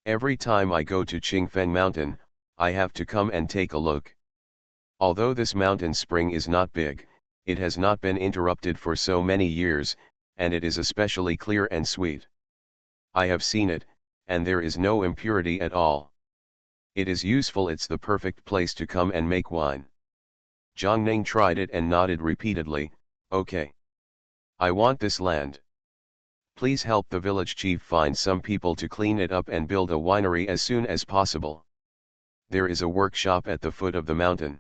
Every time I go to Qingfeng Mountain, I have to come and take a look. Although this mountain spring is not big, it has not been interrupted for so many years, and it is especially clear and sweet. I have seen it, and there is no impurity at all. It is useful. It's the perfect place to come and make wine. Zhang Ning tried it and nodded repeatedly. Okay. I want this land. Please help the village chief find some people to clean it up and build a winery as soon as possible. There is a workshop at the foot of the mountain.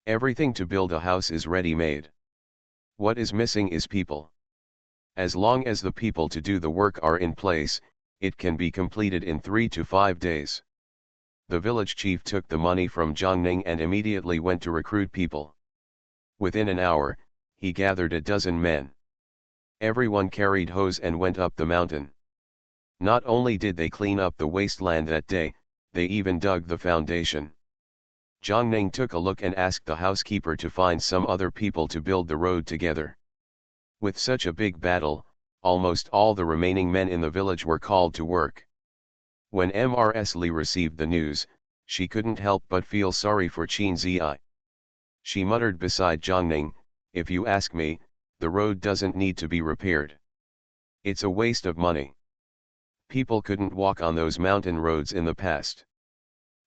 Everything to build a house is ready-made. What is missing is people. As long as the people to do the work are in place, it can be completed in 3 to 5 days. The village chief took the money from Zhang Ning and immediately went to recruit people. Within an hour, he gathered a dozen men. Everyone carried hoes and went up the mountain. Not only did they clean up the wasteland that day, they even dug the foundation. Zhang Ning took a look and asked the housekeeper to find some other people to build the road together. With such a big battle, almost all the remaining men in the village were called to work. When Mrs. Li received the news, she couldn't help but feel sorry for Qin Ziyi. She muttered beside Zhang Ning, if you ask me, the road doesn't need to be repaired. It's a waste of money. People couldn't walk on those mountain roads in the past.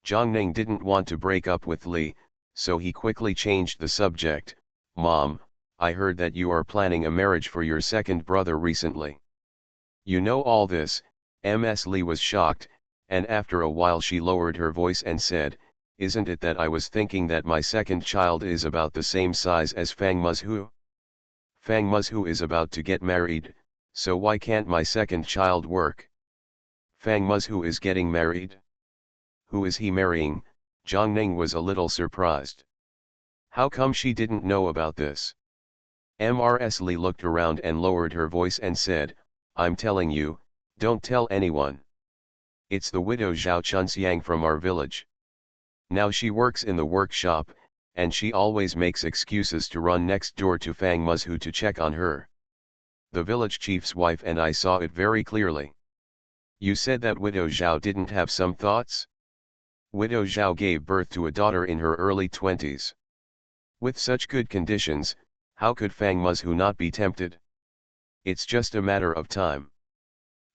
Zhang Ning didn't want to break up with Li, so he quickly changed the subject. Mom, I heard that you are planning a marriage for your second brother recently. You know all this. Ms. Li was shocked, and after a while she lowered her voice and said, isn't it that I was thinking that my second child is about the same size as Fang Muzhu? Fang Muzhu is about to get married, So why can't my second child work? Fang Muzhu is getting married? Who is he marrying? Zhang Ning was a little surprised. How come she didn't know about this? Ms. Li looked around and lowered her voice and said, I'm telling you, don't tell anyone. It's the widow Zhao Chunxiang from our village. Now she works in the workshop, and she always makes excuses to run next door to Fang Muzhu to check on her. The village chief's wife and I saw it very clearly. You said that widow Zhao didn't have some thoughts? Widow Zhao gave birth to a daughter in her early 20s. With such good conditions, how could Fang Muzhu not be tempted? It's just a matter of time.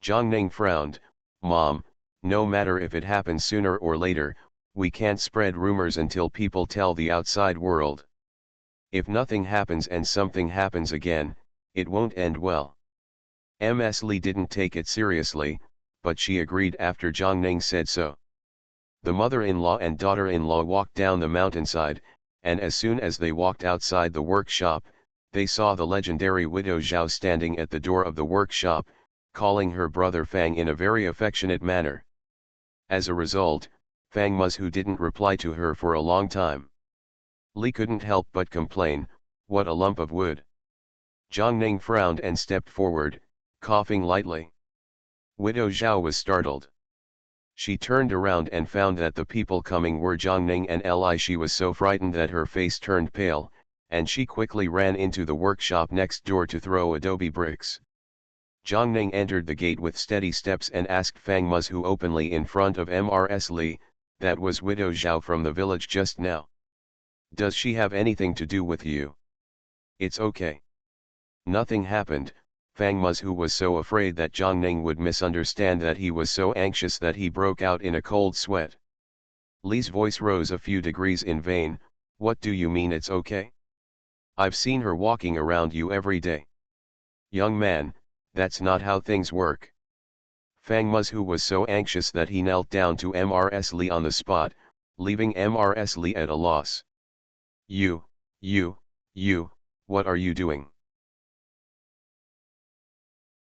Zhang Ning frowned. Mom, no matter if it happens sooner or later, we can't spread rumors until people tell the outside world. If nothing happens and something happens again, it won't end well. Ms. Li didn't take it seriously, but she agreed after Zhang Ning said so. The mother-in-law and daughter-in-law walked down the mountainside, and as soon as they walked outside the workshop, they saw the legendary widow Zhao standing at the door of the workshop, calling her brother Fang in a very affectionate manner. As a result, Fang Muzhu didn't reply to her for a long time. Li couldn't help but complain, what a lump of wood. Zhang Ning frowned and stepped forward, coughing lightly. Widow Zhao was startled. She turned around and found that the people coming were Zhang Ning and Li. She was so frightened that her face turned pale, and she quickly ran into the workshop next door to throw adobe bricks. Zhang Ning entered the gate with steady steps and asked Fang Muzhu openly in front of Ms. Li, that was widow Zhao from the village just now. Does she have anything to do with you? It's okay. Nothing happened. Fang Muzhu was so afraid that Zhang Ning would misunderstand that he was so anxious that he broke out in a cold sweat. Li's voice rose a few degrees in vain. What do you mean it's okay? I've seen her walking around you every day. Young man, that's not how things work. Fang Muzhu was so anxious that he knelt down to Ms. Li on the spot, leaving Ms. Li at a loss. You, what are you doing?